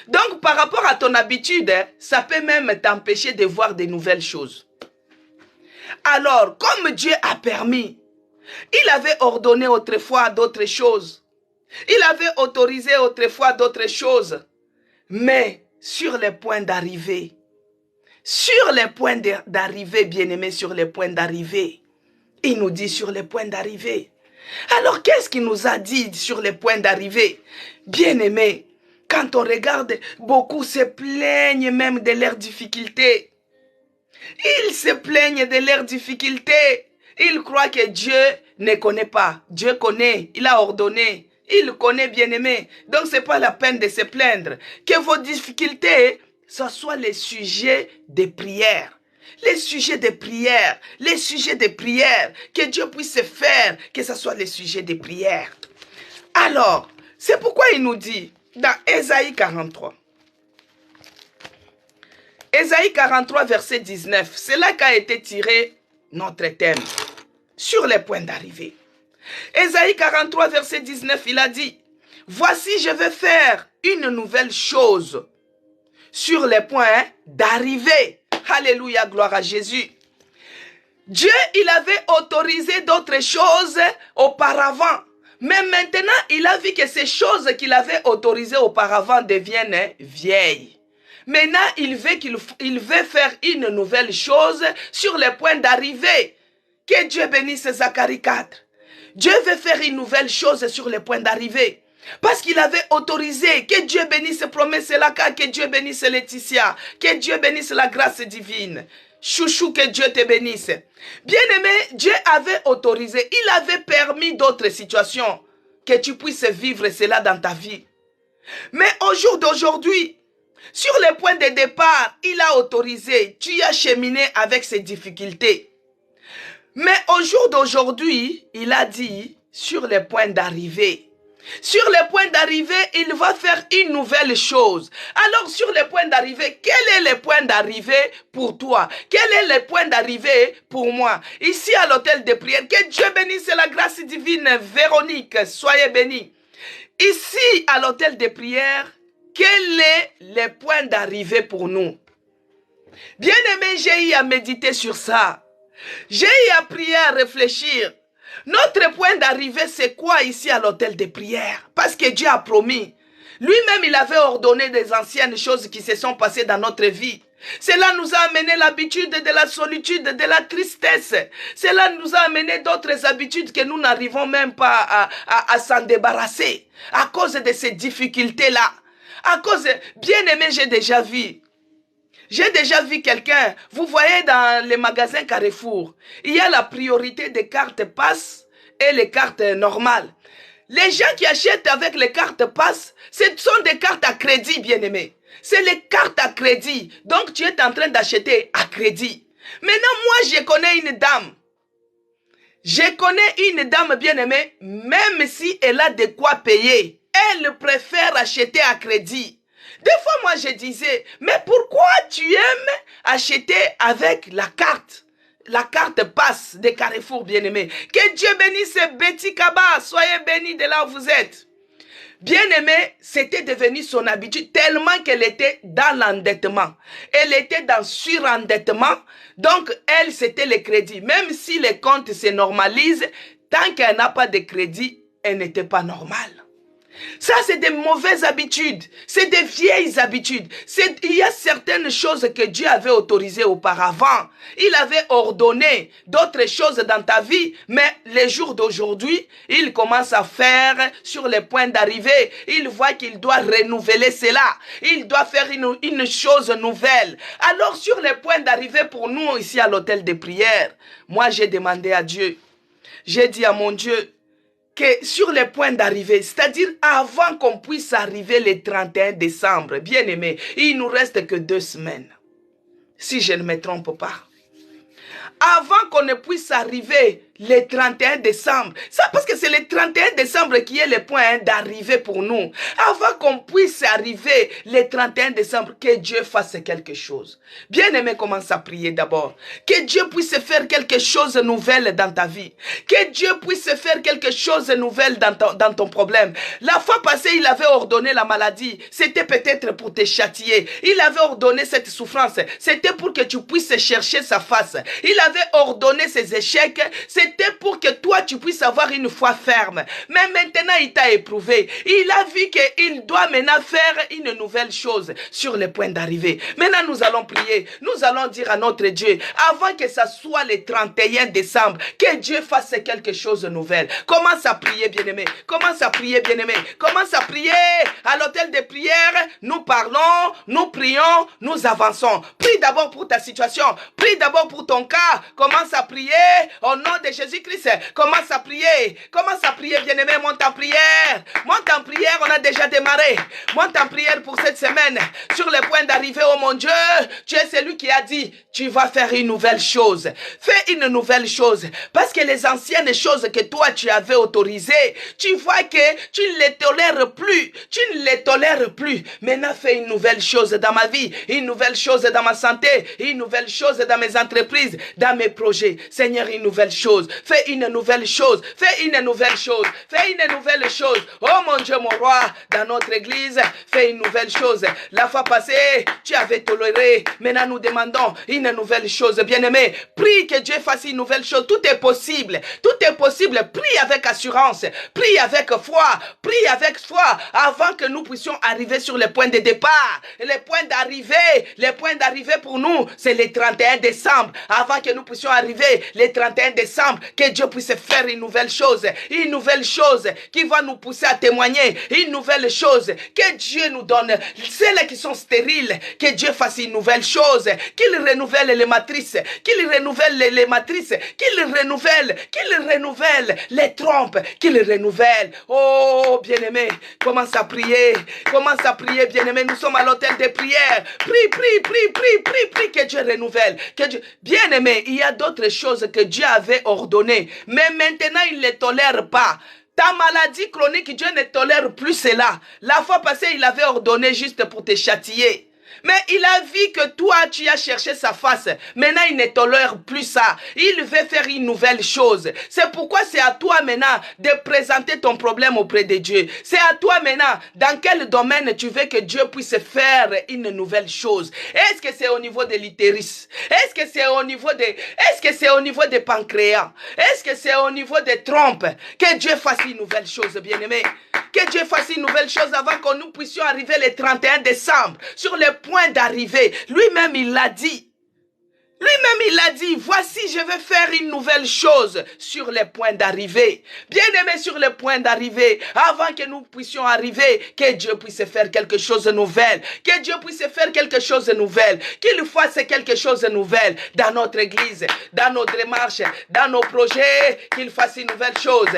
Donc, par rapport à ton habitude, ça peut même t'empêcher de voir de nouvelles choses. Alors, comme Dieu a permis, il avait ordonné autrefois d'autres choses. Il avait autorisé autrefois d'autres choses. Mais sur les points d'arrivée, bien-aimés, sur les points d'arrivée, il nous dit sur les points d'arrivée. Alors, qu'est-ce qu'il nous a dit sur les points d'arrivée? Bien-aimés, quand on regarde, beaucoup se plaignent même de leurs difficultés. Ils se plaignent de leurs difficultés. Ils croient que Dieu ne connaît pas. Dieu connaît, il a ordonné. Il connaît, bien-aimé. Donc, ce n'est pas la peine de se plaindre. Que vos difficultés, ce soit les sujets de prière. Les sujets de prière. Les sujets de prière. Que Dieu puisse faire, que ce soit les sujets de prière. Alors, c'est pourquoi il nous dit, dans Ésaïe 43. Ésaïe 43, verset 19. C'est là qu'a été tiré notre thème. Sur les points d'arrivée. Ésaïe 43, verset 19, il a dit, « Voici, je vais faire une nouvelle chose sur les points d'arrivée. » Alléluia, gloire à Jésus. Dieu, il avait autorisé d'autres choses auparavant. Mais maintenant, il a vu que ces choses qu'il avait autorisées auparavant deviennent vieilles. Maintenant, il veut faire une nouvelle chose sur les points d'arrivée. Que Dieu bénisse Zacharie 4. Dieu veut faire une nouvelle chose sur les points d'arrivée. Parce qu'il avait autorisé. Que Dieu bénisse Promesse Laka, que Dieu bénisse Laetitia, que Dieu bénisse la grâce divine. Chouchou, que Dieu te bénisse. Bien-aimé, Dieu avait autorisé. Il avait permis d'autres situations que tu puisses vivre cela dans ta vie. Mais au jour d'aujourd'hui, sur les points de départ, il a autorisé. Tu as cheminé avec ces difficultés. Mais au jour d'aujourd'hui, il a dit sur les points d'arrivée. Sur les points d'arrivée, il va faire une nouvelle chose. Alors sur les points d'arrivée, quel est le point d'arrivée pour toi? Quel est le point d'arrivée pour moi? Ici à l'hôtel de prière, que Dieu bénisse la grâce divine. Véronique, soyez bénie. Ici à l'hôtel de prière, quel est le point d'arrivée pour nous? Bien-aimé, j'ai eu à méditer sur ça. J'ai eu à prier, à réfléchir. Notre point d'arrivée, c'est quoi ici à l'hôtel de prière? Parce que Dieu a promis. Lui-même, il avait ordonné des anciennes choses qui se sont passées dans notre vie. Cela nous a amené l'habitude de la solitude, de la tristesse. Cela nous a amené d'autres habitudes que nous n'arrivons même pas à s'en débarrasser. À cause de ces difficultés-là. À cause, bien aimé, j'ai déjà vu quelqu'un, vous voyez dans les magasins Carrefour, il y a la priorité des cartes passes et les cartes normales. Les gens qui achètent avec les cartes passes, ce sont des cartes à crédit, bien-aimé. C'est les cartes à crédit. Donc tu es en train d'acheter à crédit. Maintenant, moi, je connais une dame. Je connais une dame, bien-aimée, même si elle a de quoi payer, elle préfère acheter à crédit. Des fois, moi, je disais, mais pourquoi tu aimes acheter avec la carte passe de Carrefour, bien-aimé? Que Dieu bénisse Betty Kaba, soyez bénis de là où vous êtes. Bien-aimé, c'était devenu son habitude tellement qu'elle était dans l'endettement. Elle était dans surendettement, donc elle, c'était le crédit. Même si les comptes se normalisent, tant qu'elle n'a pas de crédit, elle n'était pas normale. Ça, c'est des mauvaises habitudes. C'est des vieilles habitudes. Il y a certaines choses que Dieu avait autorisées auparavant. Il avait ordonné d'autres choses dans ta vie. Mais les jours d'aujourd'hui, il commence à faire sur les points d'arrivée. Il voit qu'il doit renouveler cela. Il doit faire une chose nouvelle. Alors, sur les points d'arrivée pour nous ici à l'hôtel de prière, moi, j'ai demandé à Dieu. J'ai dit à mon Dieu, que sur les points d'arrivée, c'est-à-dire avant qu'on puisse arriver le 31 décembre, bien aimé, il nous reste que 2 semaines, si je ne me trompe pas. Avant qu'on ne puisse arriver le 31 décembre. Ça, parce que c'est le 31 décembre qui est le point d'arrivée pour nous. Avant qu'on puisse arriver le 31 décembre, que Dieu fasse quelque chose. Bien-aimé, commence à prier d'abord. Que Dieu puisse faire quelque chose de nouvelle dans ta vie. Que Dieu puisse faire quelque chose de nouvelle dans ton problème. La fois passée, il avait ordonné la maladie. C'était peut-être pour te châtier. Il avait ordonné cette souffrance. C'était pour que tu puisses chercher sa face. Il avait ordonné ces échecs. C'était pour que toi, tu puisses avoir une foi ferme. Mais maintenant, il t'a éprouvé. Il a vu qu'il doit maintenant faire une nouvelle chose sur le point d'arrivée. Maintenant, nous allons prier. Nous allons dire à notre Dieu, avant que ça soit le 31 décembre, que Dieu fasse quelque chose de nouvel. Commence à prier, bien-aimé. Commence à prier, bien-aimé. Commence à prier. À l'hôtel de prière, nous parlons, nous prions, nous avançons. Prie d'abord pour ta situation. Prie d'abord pour ton cas. Commence à prier au nom de Jésus-Christ. Commence à prier. Commence à prier, bien-aimé. Monte en prière. Monte en prière, on a déjà démarré. Monte en prière pour cette semaine. Sur le point d'arriver, oh mon Dieu, tu es celui qui a dit, tu vas faire une nouvelle chose. Fais une nouvelle chose. Parce que les anciennes choses que toi tu avais autorisées, tu vois que tu ne les tolères plus. Tu ne les tolères plus. Maintenant, fais une nouvelle chose dans ma vie. Une nouvelle chose dans ma santé. Une nouvelle chose dans mes entreprises. Dans mes projets. Seigneur, une nouvelle chose. Fais une nouvelle chose. Fais une nouvelle chose. Fais une nouvelle chose. Oh mon Dieu, mon roi, dans notre église, fais une nouvelle chose. La fois passée, tu avais toléré. Maintenant, nous demandons une nouvelle chose. Bien-aimé, prie que Dieu fasse une nouvelle chose. Tout est possible. Tout est possible. Prie avec assurance. Prie avec foi. Prie avec foi avant que nous puissions arriver sur le point de départ. Le point d'arrivée pour nous, c'est le 31 décembre. Avant que nous puissions arriver le 31 décembre, que Dieu puisse faire une nouvelle chose qui va nous pousser à témoigner, une nouvelle chose que Dieu nous donne. Celles qui sont stériles, que Dieu fasse une nouvelle chose, qu'il renouvelle les matrices, qu'il renouvelle les trompes, qu'il renouvelle. Oh, bien-aimé, commence à prier, bien-aimé, nous sommes à l'hôtel de prière. Prie, que Dieu renouvelle. Bien-aimé, il y a d'autres choses que Dieu avait ordonnées, mais maintenant il ne les tolère pas. Ta maladie chronique, Dieu ne tolère plus cela. La fois passée, il avait ordonné juste pour te châtier. Mais il a vu que toi, tu as cherché sa face. Maintenant, il ne tolère plus ça. Il veut faire une nouvelle chose. C'est pourquoi c'est à toi maintenant de présenter ton problème auprès de Dieu. C'est à toi maintenant dans quel domaine tu veux que Dieu puisse faire une nouvelle chose. Est-ce que c'est au niveau de l'utérus? Est-ce que c'est au niveau des pancréas? Est-ce que c'est au niveau des trompes? Que Dieu fasse une nouvelle chose, bien-aimé. Que Dieu fasse une nouvelle chose avant que nous puissions arriver le 31 décembre sur le point d'arriver. Lui-même, il l'a dit. Voici, je vais faire une nouvelle chose sur le point d'arrivée. Bien-aimé, sur le point d'arrivée, avant que nous puissions arriver, que Dieu puisse faire quelque chose de nouvel. Que Dieu puisse faire quelque chose de nouvel. Qu'il fasse quelque chose de nouvel dans notre église, dans nos démarches, dans nos projets. Qu'il fasse une nouvelle chose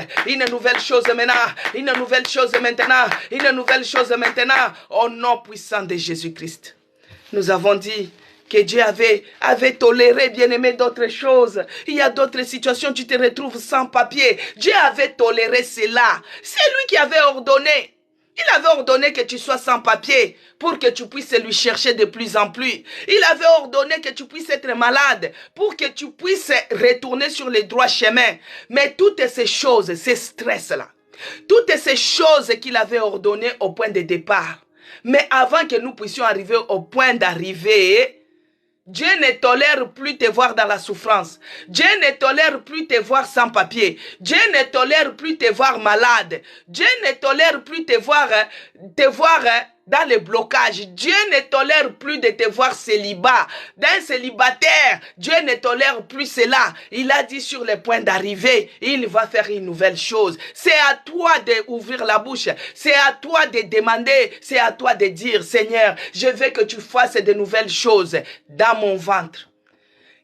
maintenant. Une nouvelle chose maintenant. Au nom puissant de Jésus-Christ. Nous avons dit que Dieu avait toléré, bien-aimé, d'autres choses. Il y a d'autres situations, tu te retrouves sans papier. Dieu avait toléré cela. C'est lui qui avait ordonné. Il avait ordonné que tu sois sans papier pour que tu puisses lui chercher de plus en plus. Il avait ordonné que tu puisses être malade pour que tu puisses retourner sur les droits chemins. Mais toutes ces choses, ces stress-là, toutes ces choses qu'il avait ordonnées au point de départ. Mais avant que nous puissions arriver au point d'arrivée, Dieu ne tolère plus te voir dans la souffrance. Dieu ne tolère plus te voir sans papier. Dieu ne tolère plus te voir malade. Dieu ne tolère plus te voir dans le blocage. Dieu ne tolère plus de te voir célibat. D'un célibataire, Dieu ne tolère plus cela. Il a dit sur le point d'arriver, il va faire une nouvelle chose. C'est à toi d'ouvrir la bouche. C'est à toi de demander. C'est à toi de dire, Seigneur, je veux que tu fasses de nouvelles choses dans mon ventre.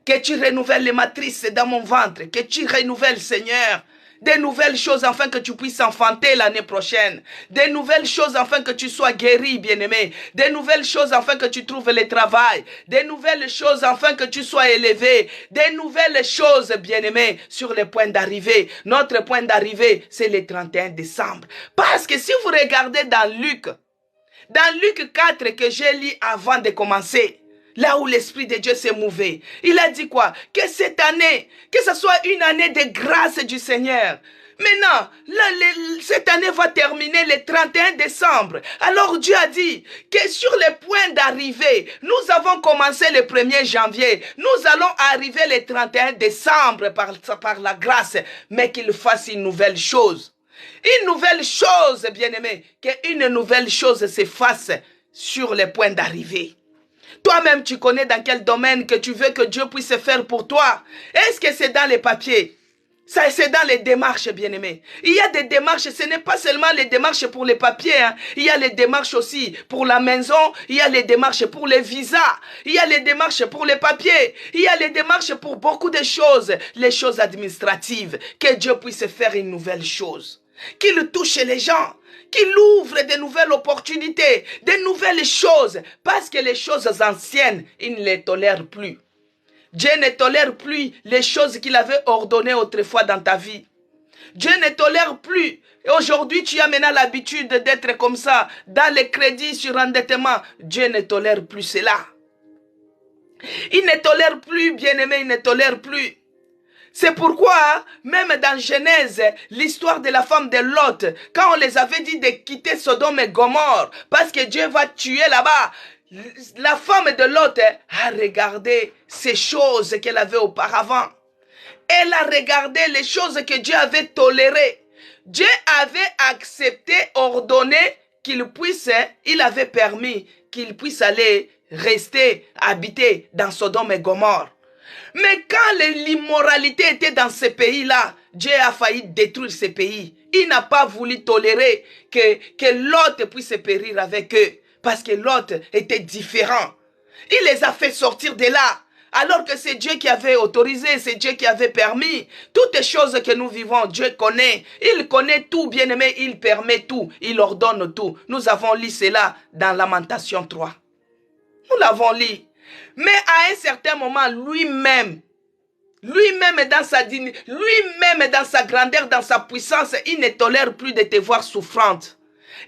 Que tu renouvelles les matrices dans mon ventre. Que tu renouvelles, Seigneur, Des nouvelles choses afin que tu puisses enfanter l'année prochaine. Des nouvelles choses afin que tu sois guéri, bien-aimé. Des nouvelles choses afin que tu trouves le travail. Des nouvelles choses afin que tu sois élevé. Des nouvelles choses, bien-aimé, sur le point d'arrivée. Notre point d'arrivée, c'est le 31 décembre. Parce que si vous regardez dans Luc 4 que j'ai lu avant de commencer, là où l'Esprit de Dieu s'est mouvé, il a dit quoi? Que cette année, que ce soit une année de grâce du Seigneur. Maintenant, là, cette année va terminer le 31 décembre. Alors Dieu a dit que sur le point d'arrivée, nous avons commencé le 1er janvier. Nous allons arriver le 31 décembre par la grâce, mais qu'il fasse une nouvelle chose. Une nouvelle chose, bien-aimé, qu'une nouvelle chose se fasse sur le point d'arrivée. Toi-même, tu connais dans quel domaine que tu veux que Dieu puisse faire pour toi. Est-ce que c'est dans les papiers? Ça, c'est dans les démarches, bien-aimés. Il y a des démarches, ce n'est pas seulement les démarches pour les papiers. Hein. Il y a les démarches aussi pour la maison. Il y a les démarches pour les visas. Il y a les démarches pour les papiers. Il y a les démarches pour beaucoup de choses. Les choses administratives. Que Dieu puisse faire une nouvelle chose. Qu'il touche les gens. Qu'il ouvre de nouvelles opportunités. De nouvelles choses. Parce que les choses anciennes, il ne les tolère plus. Dieu ne tolère plus les choses qu'il avait ordonnées autrefois dans ta vie. Dieu ne tolère plus. Et aujourd'hui, tu as maintenant l'habitude d'être comme ça, dans les crédits sur endettement. Dieu ne tolère plus cela. Il ne tolère plus, bien-aimé, il ne tolère plus. C'est pourquoi, même dans Genèse, l'histoire de la femme de Lot, quand on les avait dit de quitter Sodome et Gomorrhe, parce que Dieu va tuer là-bas, la femme de Lot a regardé ces choses qu'elle avait auparavant. Elle a regardé les choses que Dieu avait tolérées. Dieu avait accepté, ordonné qu'il puisse, il avait permis qu'il puisse aller rester, habiter dans Sodome et Gomorrhe. Mais quand l'immoralité était dans ces pays-là, Dieu a failli détruire ces pays. Il n'a pas voulu tolérer que Lot puisse périr avec eux. Parce que Lot était différent. Il les a fait sortir de là. Alors que c'est Dieu qui avait autorisé, c'est Dieu qui avait permis. Toutes les choses que nous vivons, Dieu connaît. Il connaît tout, bien-aimé, il permet tout, il ordonne tout. Nous avons lu cela dans Lamentation 3. Nous l'avons lu. Mais à un certain moment, lui-même dans sa dignité, lui-même dans sa grandeur, dans sa puissance, il ne tolère plus de te voir souffrante.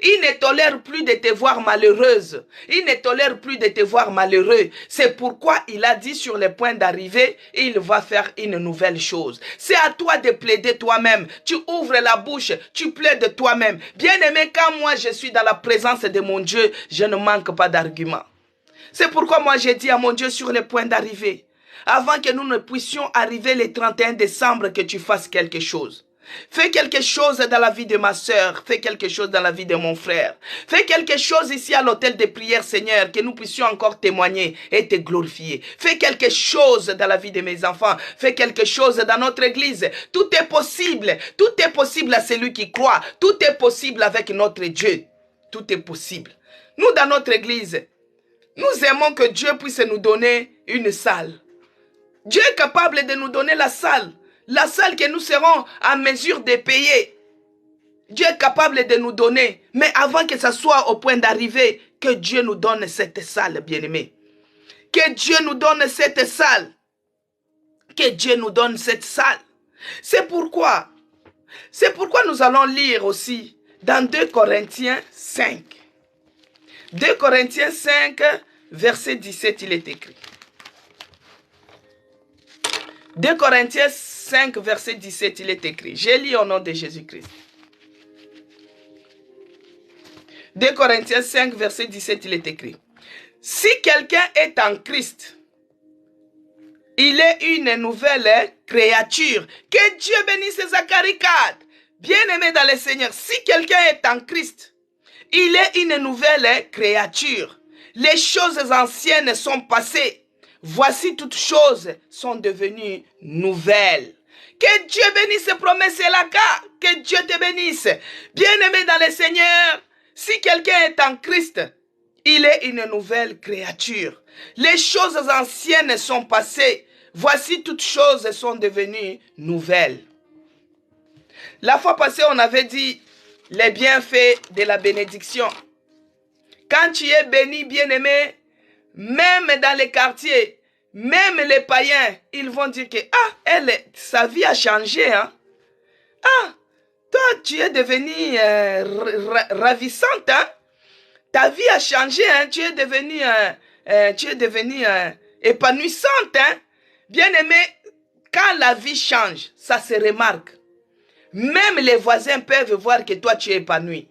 Il ne tolère plus de te voir malheureuse. Il ne tolère plus de te voir malheureux. C'est pourquoi il a dit sur le point d'arriver, il va faire une nouvelle chose. C'est à toi de plaider toi-même. Tu ouvres la bouche, tu plaides toi-même. Bien-aimé, quand moi je suis dans la présence de mon Dieu, je ne manque pas d'arguments. C'est pourquoi moi j'ai dit à mon Dieu sur le point d'arriver, avant que nous ne puissions arriver le 31 décembre, que tu fasses quelque chose. Fais quelque chose dans la vie de ma soeur. Fais quelque chose dans la vie de mon frère. Fais quelque chose ici à l'hôtel de prière, Seigneur, que nous puissions encore témoigner et te glorifier. Fais quelque chose dans la vie de mes enfants. Fais quelque chose dans notre église. Tout est possible. Tout est possible à celui qui croit. Tout est possible avec notre Dieu. Tout est possible. Nous, dans notre église, nous aimons que Dieu puisse nous donner une salle. Dieu est capable de nous donner la salle. La salle que nous serons en mesure de payer. Dieu est capable de nous donner. Mais avant que ça soit au point d'arriver, que Dieu nous donne cette salle, bien-aimé. Que Dieu nous donne cette salle. Que Dieu nous donne cette salle. C'est pourquoi nous allons lire aussi dans 2 Corinthiens 5. 2 Corinthiens 5, verset 17, il est écrit. 2 Corinthiens 5, verset 17, il est écrit. J'ai lu au nom de Jésus-Christ. 2 Corinthiens 5, verset 17, il est écrit. Si quelqu'un est en Christ, il est une nouvelle créature. Que Dieu bénisse Zacharie 4. Bien-aimé dans le Seigneur, si quelqu'un est en Christ, il est une nouvelle créature. Les choses anciennes sont passées. Voici toutes choses sont devenues nouvelles. Que Dieu bénisse ces promesses là, que Dieu te bénisse. Bien-aimé dans le Seigneur, si quelqu'un est en Christ, il est une nouvelle créature. Les choses anciennes sont passées. Voici toutes choses sont devenues nouvelles. La fois passée, on avait dit les bienfaits de la bénédiction. Quand tu es béni, bien-aimé, même dans les quartiers, même les païens, ils vont dire que sa vie a changé. Hein? Ah, toi, tu es devenue ravissante. Hein? Ta vie a changé. Hein? Tu es devenue épanouissante. Hein? Bien-aimé, quand la vie change, ça se remarque. Même les voisins peuvent voir que toi, tu es épanoui.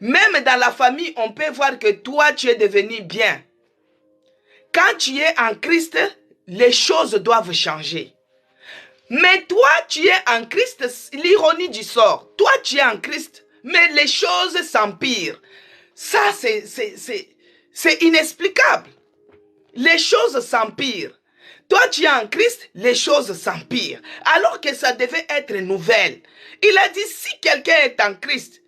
Même dans la famille, on peut voir que toi, tu es devenu bien. Quand tu es en Christ, les choses doivent changer. Mais toi, tu es en Christ, l'ironie du sort. Toi, tu es en Christ, mais les choses s'empirent. Ça, c'est inexplicable. Les choses s'empirent. Toi, tu es en Christ, les choses s'empirent. Alors que ça devait être nouvelle. Il a dit, si quelqu'un est en Christ,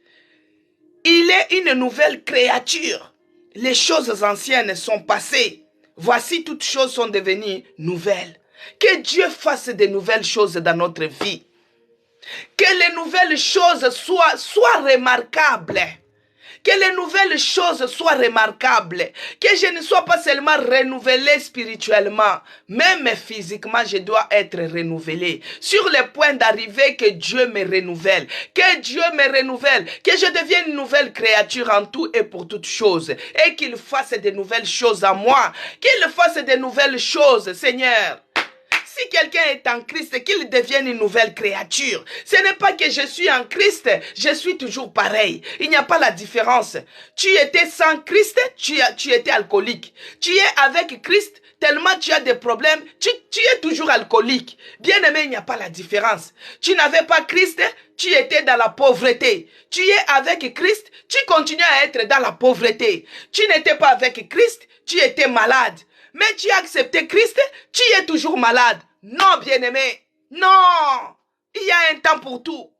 il est une nouvelle créature. Les choses anciennes sont passées. Voici, toutes choses sont devenues nouvelles. Que Dieu fasse de nouvelles choses dans notre vie. Que les nouvelles choses soient remarquables. Que les nouvelles choses soient remarquables. Que je ne sois pas seulement renouvelé spirituellement. Même physiquement, je dois être renouvelé. Sur le point d'arriver que Dieu me renouvelle. Que Dieu me renouvelle. Que je devienne une nouvelle créature en tout et pour toutes choses. Et qu'il fasse de nouvelles choses à moi. Qu'il fasse de nouvelles choses, Seigneur. Si quelqu'un est en Christ, qu'il devienne une nouvelle créature. Ce n'est pas que je suis en Christ, je suis toujours pareil. Il n'y a pas la différence. Tu étais sans Christ, tu étais alcoolique. Tu es avec Christ, tellement tu as des problèmes, tu es toujours alcoolique. Bien aimé, il n'y a pas la différence. Tu n'avais pas Christ, tu étais dans la pauvreté. Tu es avec Christ, tu continues à être dans la pauvreté. Tu n'étais pas avec Christ, tu étais malade. Mais tu as accepté Christ, tu es toujours malade. Non, bien-aimé. Non. Il y a un temps pour tout.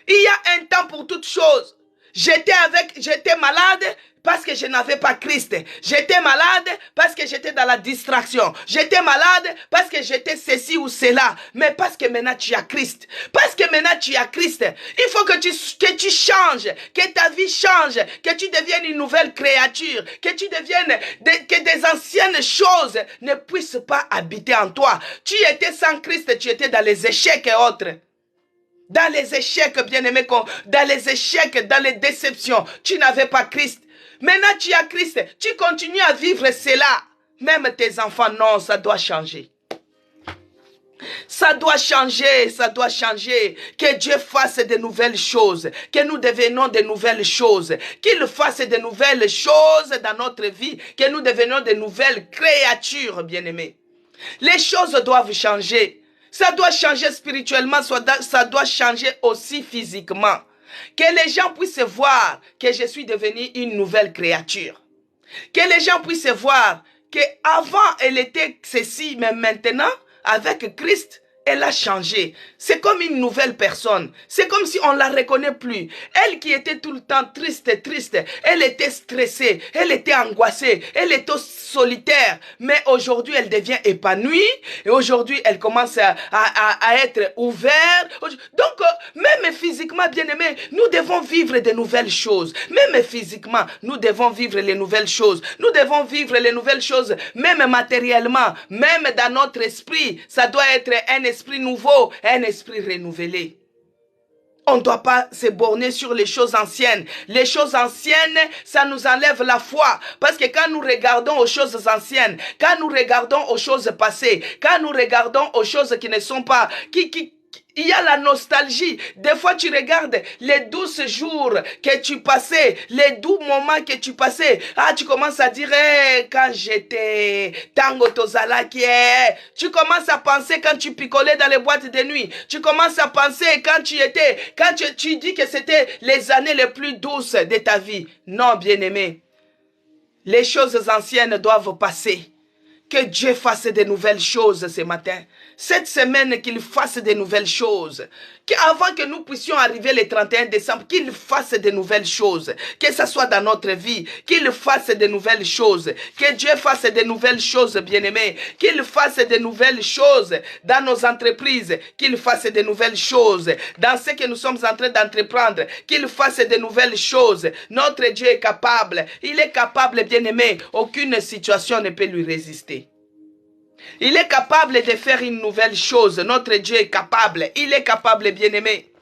Il y a un temps pour toutes choses. J'étais malade parce que je n'avais pas Christ. J'étais malade parce que j'étais dans la distraction. J'étais malade parce que j'étais ceci ou cela. Mais parce que maintenant tu as Christ. Parce que maintenant tu as Christ. Il faut que tu changes. Que ta vie change. Que tu deviennes une nouvelle créature. Que tu deviennes... que des anciennes choses ne puissent pas habiter en toi. Tu étais sans Christ. Tu étais dans les échecs et autres. Dans les échecs, bien-aimés, dans les échecs, dans les déceptions, tu n'avais pas Christ. Maintenant, tu as Christ. Tu continues à vivre cela. Même tes enfants, non, ça doit changer. Ça doit changer, ça doit changer. Que Dieu fasse de nouvelles choses. Que nous devenions de nouvelles choses. Qu'il fasse de nouvelles choses dans notre vie. Que nous devenions de nouvelles créatures, bien-aimés. Les choses doivent changer. Ça doit changer spirituellement, ça doit changer aussi physiquement. Que les gens puissent voir que je suis devenue une nouvelle créature. Que les gens puissent voir qu'avant elle était ceci, mais maintenant, avec Christ, elle a changé. C'est comme une nouvelle personne. C'est comme si on ne la reconnaît plus. Elle qui était tout le temps triste, elle était stressée, elle était angoissée, elle était solitaire. Mais aujourd'hui, elle devient épanouie. Et aujourd'hui, elle commence à être ouverte. Donc, même physiquement, bien-aimés, nous devons vivre de nouvelles choses. Même physiquement, nous devons vivre les nouvelles choses. Nous devons vivre les nouvelles choses, même matériellement, même dans notre esprit. Ça doit être un esprit nouveau, un esprit renouvelé. On ne doit pas se borner sur les choses anciennes. Les choses anciennes, ça nous enlève la foi. Parce que quand nous regardons aux choses anciennes, quand nous regardons aux choses passées, quand nous regardons aux choses qui ne sont pas... il y a la nostalgie. Des fois, tu regardes les douces jours que tu passais, les doux moments que tu passais. Ah, tu commences à dire, quand j'étais tango tozala qui est. Tu commences à penser quand tu picolais dans les boîtes de nuit. Tu commences à penser quand tu dis que c'était les années les plus douces de ta vie. Non, bien-aimé. Les choses anciennes doivent passer. Que Dieu fasse de nouvelles choses ce matin. Cette semaine, qu'il fasse de nouvelles choses. Avant que nous puissions arriver le 31 décembre, qu'il fasse de nouvelles choses. Que ce soit dans notre vie, qu'il fasse de nouvelles choses. Que Dieu fasse de nouvelles choses, bien-aimés. Qu'il fasse de nouvelles choses dans nos entreprises. Qu'il fasse de nouvelles choses dans ce que nous sommes en train d'entreprendre. Qu'il fasse de nouvelles choses. Notre Dieu est capable. Il est capable, bien-aimé. Aucune situation ne peut lui résister. Il est capable de faire une nouvelle chose. Notre Dieu est capable. Il est capable, bien-aimé.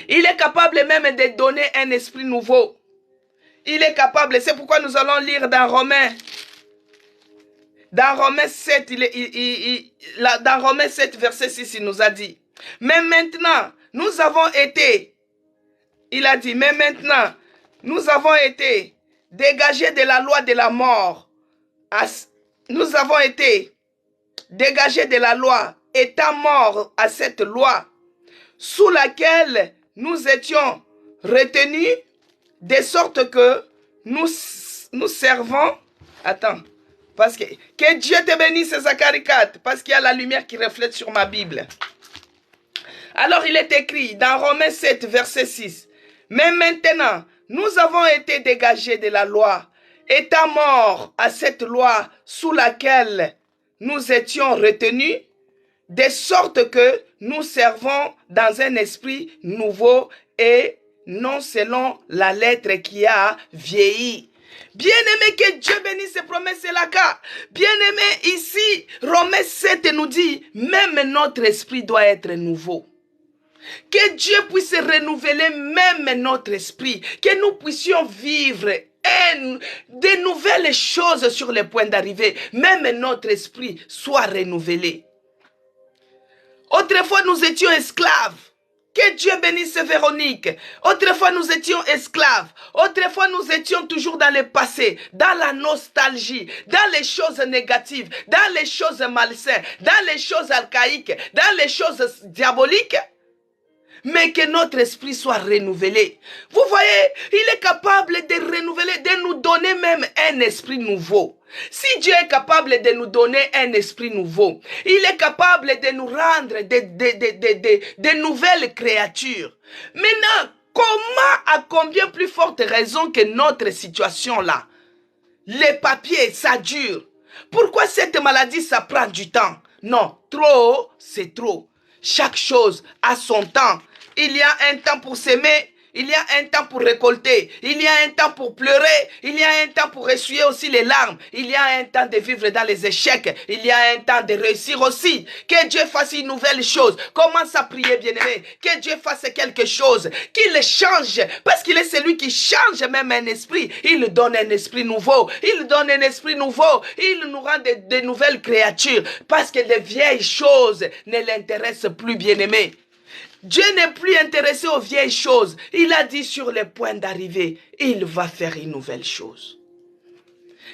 Il est capable même de donner un esprit nouveau. Il est capable. C'est pourquoi nous allons lire dans Romains. Dans Romains 7, dans Romains 7, verset 6, il nous a dit. Mais maintenant, nous avons été. Il a dit, mais maintenant, nous avons été dégagés de la loi de la mort. Nous avons été dégagés de la loi, étant morts à cette loi, sous laquelle nous étions retenus, de sorte que nous servons. Attends, parce que Dieu te bénisse, Zacharie 4, parce qu'il y a la lumière qui reflète sur ma Bible. Alors il est écrit dans Romains 7, verset 6, mais maintenant, nous avons été dégagés de la loi, étant morts à cette loi sous laquelle nous étions retenus, de sorte que nous servons dans un esprit nouveau et non selon la lettre qui a vieilli. Bien-aimé, que Dieu bénisse ses promesses et la cas. Bien-aimé, ici, Romains 7 nous dit, même notre esprit doit être nouveau. Que Dieu puisse renouveler même notre esprit, que nous puissions vivre de nouvelles choses sur le point d'arriver, même notre esprit soit renouvelé. Autrefois, nous étions esclaves. Que Dieu bénisse Véronique. Autrefois, nous étions esclaves. Autrefois, nous étions toujours dans le passé, dans la nostalgie, dans les choses négatives, dans les choses malsaines, dans les choses archaïques, dans les choses diaboliques. Mais que notre esprit soit renouvelé. Vous voyez, il est capable de renouveler, de nous donner même un esprit nouveau. Si Dieu est capable de nous donner un esprit nouveau, il est capable de nous rendre de nouvelles créatures. Maintenant, comment, à combien plus forte raison que notre situation là, les papiers, ça dure. Pourquoi cette maladie, ça prend du temps? Non, trop, c'est trop. Chaque chose a son temps. Il y a un temps pour s'aimer, il y a un temps pour récolter, il y a un temps pour pleurer, il y a un temps pour essuyer aussi les larmes, il y a un temps de vivre dans les échecs, il y a un temps de réussir aussi. Que Dieu fasse une nouvelle chose. Commence à prier, bien-aimé. Que Dieu fasse quelque chose, qu'il change, parce qu'il est celui qui change même un esprit. Il donne un esprit nouveau, il donne un esprit nouveau, il nous rend de nouvelles créatures, parce que les vieilles choses ne l'intéressent plus, bien-aimé. Dieu n'est plus intéressé aux vieilles choses. Il a dit sur le point d'arriver, il va faire une nouvelle chose.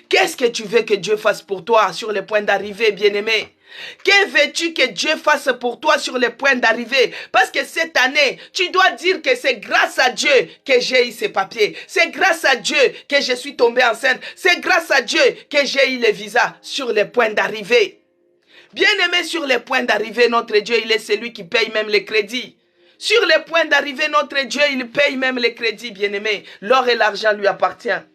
Qu'est-ce que tu veux que Dieu fasse pour toi sur le point d'arriver, bien-aimé? Que veux-tu que Dieu fasse pour toi sur le point d'arriver? Parce que cette année, tu dois dire que c'est grâce à Dieu que j'ai eu ces papiers. C'est grâce à Dieu que je suis tombée enceinte. C'est grâce à Dieu que j'ai eu le visa sur le point d'arriver. Bien-aimé, sur le point d'arriver, notre Dieu, il est celui qui paye même les crédits. Sur le point d'arriver, notre Dieu, il paye même les crédits, bien-aimé. L'or et l'argent lui appartiennent.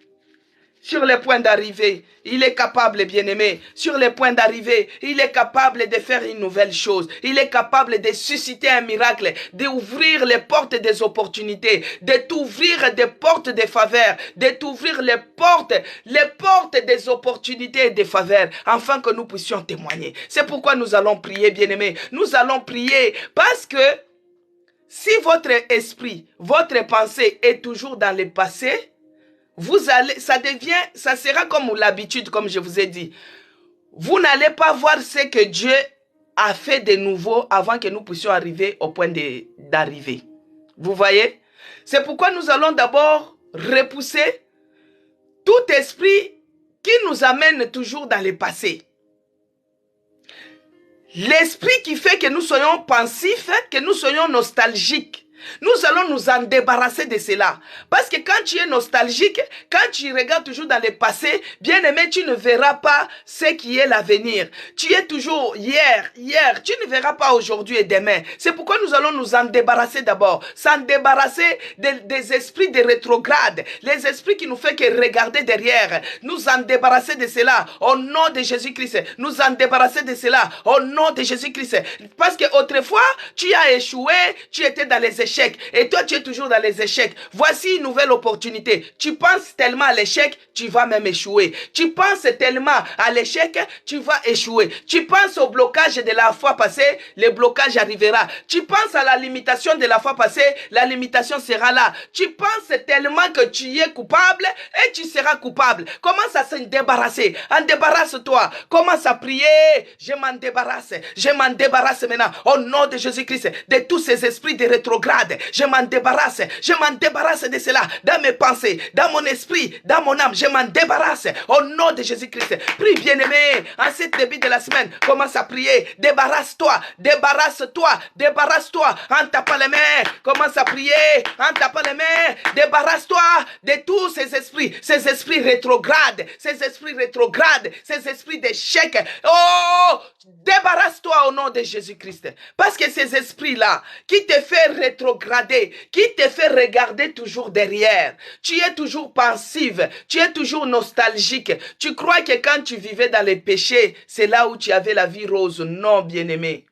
Sur le point d'arriver, il est capable, bien-aimé. Sur le point d'arriver, il est capable de faire une nouvelle chose. Il est capable de susciter un miracle, d'ouvrir les portes des opportunités, de t'ouvrir des portes de faveur, de t'ouvrir les portes des opportunités et des faveurs, afin que nous puissions témoigner. C'est pourquoi nous allons prier, bien-aimé. Nous allons prier parce que si votre esprit, votre pensée est toujours dans le passé, ça sera comme l'habitude, comme je vous ai dit. Vous n'allez pas voir ce que Dieu a fait de nouveau avant que nous puissions arriver au point d'arriver. Vous voyez? C'est pourquoi nous allons d'abord repousser tout esprit qui nous amène toujours dans le passé. L'esprit qui fait que nous soyons pensifs, que nous soyons nostalgiques, Nous allons nous en débarrasser de cela. Parce que quand tu es nostalgique, quand tu regardes toujours dans le passé, bien aimé, tu ne verras pas ce qui est l'avenir. Tu es toujours hier. Tu ne verras pas aujourd'hui et demain. C'est pourquoi nous allons nous en débarrasser d'abord. S'en débarrasser des esprits de rétrograde. Les esprits qui nous font que regarder derrière. Nous en débarrasser de cela au nom de Jésus-Christ. Nous en débarrasser de cela au nom de Jésus-Christ. Parce que autrefois, tu as échoué, tu étais dans les échecs. Et toi, tu es toujours dans les échecs. Voici une nouvelle opportunité. Tu penses tellement à l'échec, tu vas même échouer. Tu penses tellement à l'échec, tu vas échouer. Tu penses au blocage de la fois passée, le blocage arrivera. Tu penses à la limitation de la fois passée, la limitation sera là. Tu penses tellement que tu es coupable et tu seras coupable. Commence à s'en débarrasser. En débarrasse-toi. Commence à prier. Je m'en débarrasse. Je m'en débarrasse maintenant. Au nom de Jésus-Christ, de tous ces esprits de rétrograde. Je m'en débarrasse de cela, dans mes pensées, dans mon esprit, dans mon âme, je m'en débarrasse, au nom de Jésus-Christ. Prie bien-aimé, en ce début de la semaine, commence à prier, débarrasse-toi, en tapant les mains, commence à prier, en tapant les mains, débarrasse-toi de tous ces esprits rétrogrades, ces esprits d'échec. Oh, débarrasse-toi au nom de Jésus-Christ, parce que ces esprits-là, qui te fait rétrograder, qui te fait regarder toujours derrière. Tu es toujours pensive, tu es toujours nostalgique. Tu crois que quand tu vivais dans les péchés, c'est là où tu avais la vie rose. Non, bien-aimé.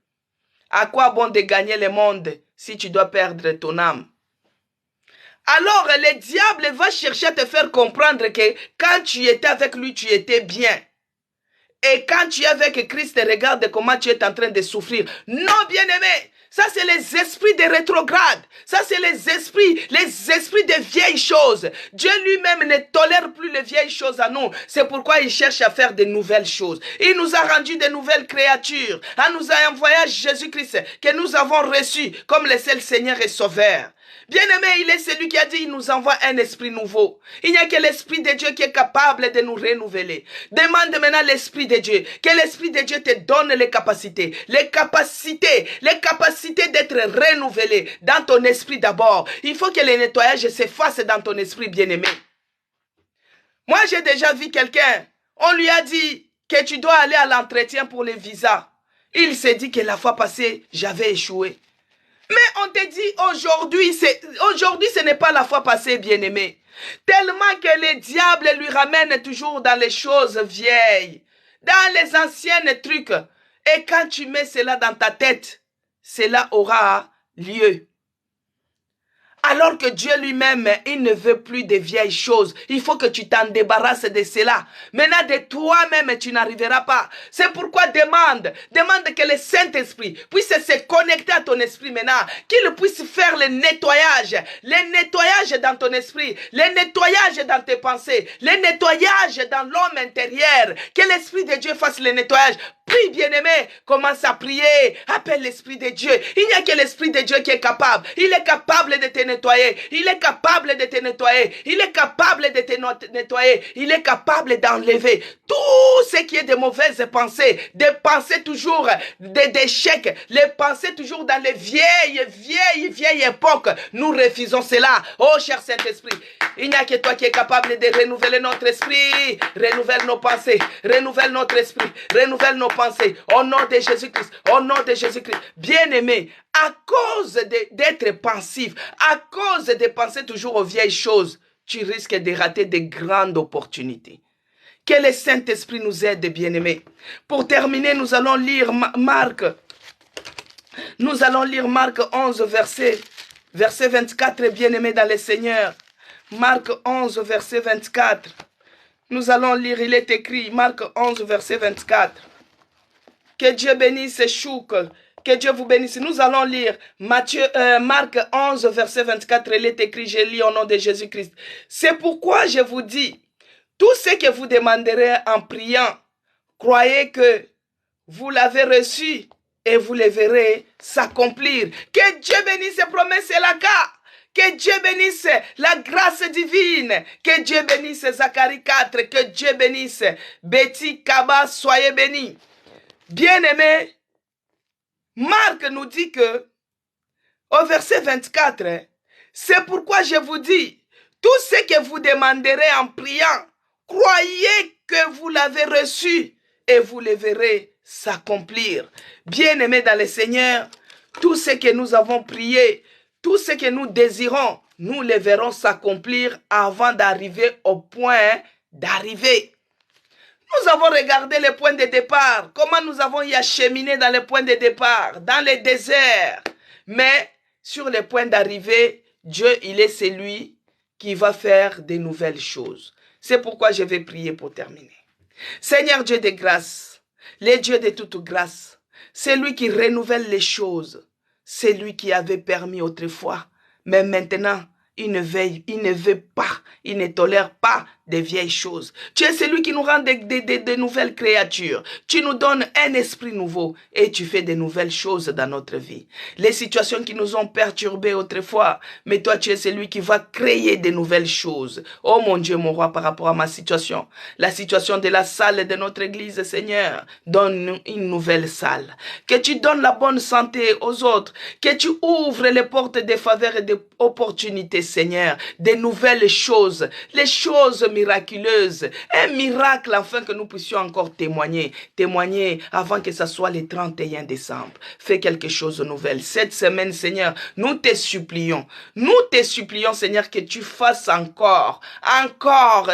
À quoi bon de gagner le monde si tu dois perdre ton âme? Alors, le diable va chercher à te faire comprendre que quand tu étais avec lui, tu étais bien. Et quand tu es avec Christ, regarde comment tu es en train de souffrir. Non, bien-aimé. Ça, c'est les esprits de rétrograde. Ça, c'est les esprits de vieilles choses. Dieu lui-même ne tolère plus les vieilles choses à nous. C'est pourquoi il cherche à faire de nouvelles choses. Il nous a rendu de nouvelles créatures. Il nous a envoyé Jésus-Christ que nous avons reçu comme le seul Seigneur et Sauveur. Bien-aimé, il est celui qui a dit, il nous envoie un esprit nouveau. Il n'y a que l'Esprit de Dieu qui est capable de nous renouveler. Demande maintenant l'Esprit de Dieu. Que l'Esprit de Dieu te donne les capacités d'être renouvelé dans ton esprit d'abord. Il faut que le nettoyage s'efface dans ton esprit, bien-aimé. Moi, j'ai déjà vu quelqu'un, on lui a dit que tu dois aller à l'entretien pour les visas. Il s'est dit que la fois passée, j'avais échoué. Mais on te dit aujourd'hui, ce n'est pas la fois passée, bien-aimé. Tellement que le diable lui ramène toujours dans les choses vieilles, dans les anciennes trucs. Et quand tu mets cela dans ta tête, cela aura lieu. Alors que Dieu lui-même, il ne veut plus de vieilles choses. Il faut que tu t'en débarrasses de cela. Maintenant, de toi-même, tu n'arriveras pas. C'est pourquoi demande que le Saint-Esprit puisse se connecter à ton esprit maintenant. Qu'il puisse faire le nettoyage dans ton esprit, le nettoyage dans tes pensées, le nettoyage dans l'homme intérieur. Que l'Esprit de Dieu fasse le nettoyage. Prie, bien-aimé, commence à prier. Appelle l'Esprit de Dieu. Il n'y a que l'Esprit de Dieu qui est capable. Il est capable de te nettoyer. Il est capable de te nettoyer. Il est capable de te nettoyer. Il est capable d'enlever tout ce qui est de mauvaises pensées. Des pensées toujours d'échecs. Les pensées toujours dans les vieilles époques. Nous refusons cela. Oh, cher Saint-Esprit, il n'y a que toi qui es capable de renouveler notre esprit. Renouvelle nos pensées. Renouvelle notre esprit. Renouvelle nos pensées. Au nom de Jésus-Christ. Au nom de Jésus-Christ. Bien-aimé, à cause d'être pensif, à cause de penser toujours aux vieilles choses, tu risques de rater de grandes opportunités. Que le Saint-Esprit nous aide, bien-aimés. Pour terminer, nous allons lire Marc. Nous allons lire Marc 11, verset 24, bien-aimés dans le Seigneur. Marc 11, verset 24. Nous allons lire, il est écrit, Marc 11, verset 24. Que Dieu bénisse Chouk. Que Dieu vous bénisse. Nous allons lire Marc 11, verset 24. Il est écrit, je lis au nom de Jésus-Christ. C'est pourquoi je vous dis, tout ce que vous demanderez en priant, croyez que vous l'avez reçu et vous le verrez s'accomplir. Que Dieu bénisse ses promesses et la cas. Que Dieu bénisse la grâce divine. Que Dieu bénisse Zacharie 4. Que Dieu bénisse Betty Kaba. Soyez bénis. Bien-aimés, Marc nous dit que au verset 24, c'est pourquoi je vous dis, tout ce que vous demanderez en priant, croyez que vous l'avez reçu et vous le verrez s'accomplir. Bien-aimés dans le Seigneur, tout ce que nous avons prié, tout ce que nous désirons, nous le verrons s'accomplir avant d'arriver au point d'arriver. Nous avons regardé les points de départ, comment nous avons y acheminé dans les points de départ, dans les déserts. Mais sur les points d'arrivée, Dieu, il est celui qui va faire de nouvelles choses. C'est pourquoi je vais prier pour terminer. Seigneur Dieu de grâce, le Dieu de toute grâce, c'est lui qui renouvelle les choses. C'est lui qui avait permis autrefois, mais maintenant, il ne veut pas, il ne tolère pas des vieilles choses. Tu es celui qui nous rend de nouvelles créatures. Tu nous donnes un esprit nouveau et tu fais de nouvelles choses dans notre vie. Les situations qui nous ont perturbés autrefois, mais toi tu es celui qui va créer de nouvelles choses. Oh mon Dieu, mon roi, par rapport à ma situation, la situation de la salle de notre église, Seigneur, donne une nouvelle salle. Que tu donnes la bonne santé aux autres, que tu ouvres les portes des faveurs et des opportunités, Seigneur, des nouvelles choses, les choses miraculeuse, un miracle afin que nous puissions encore témoigner avant que ce soit le 31 décembre. Fais quelque chose de nouvel. Cette semaine, Seigneur, nous te supplions, Seigneur, que tu fasses encore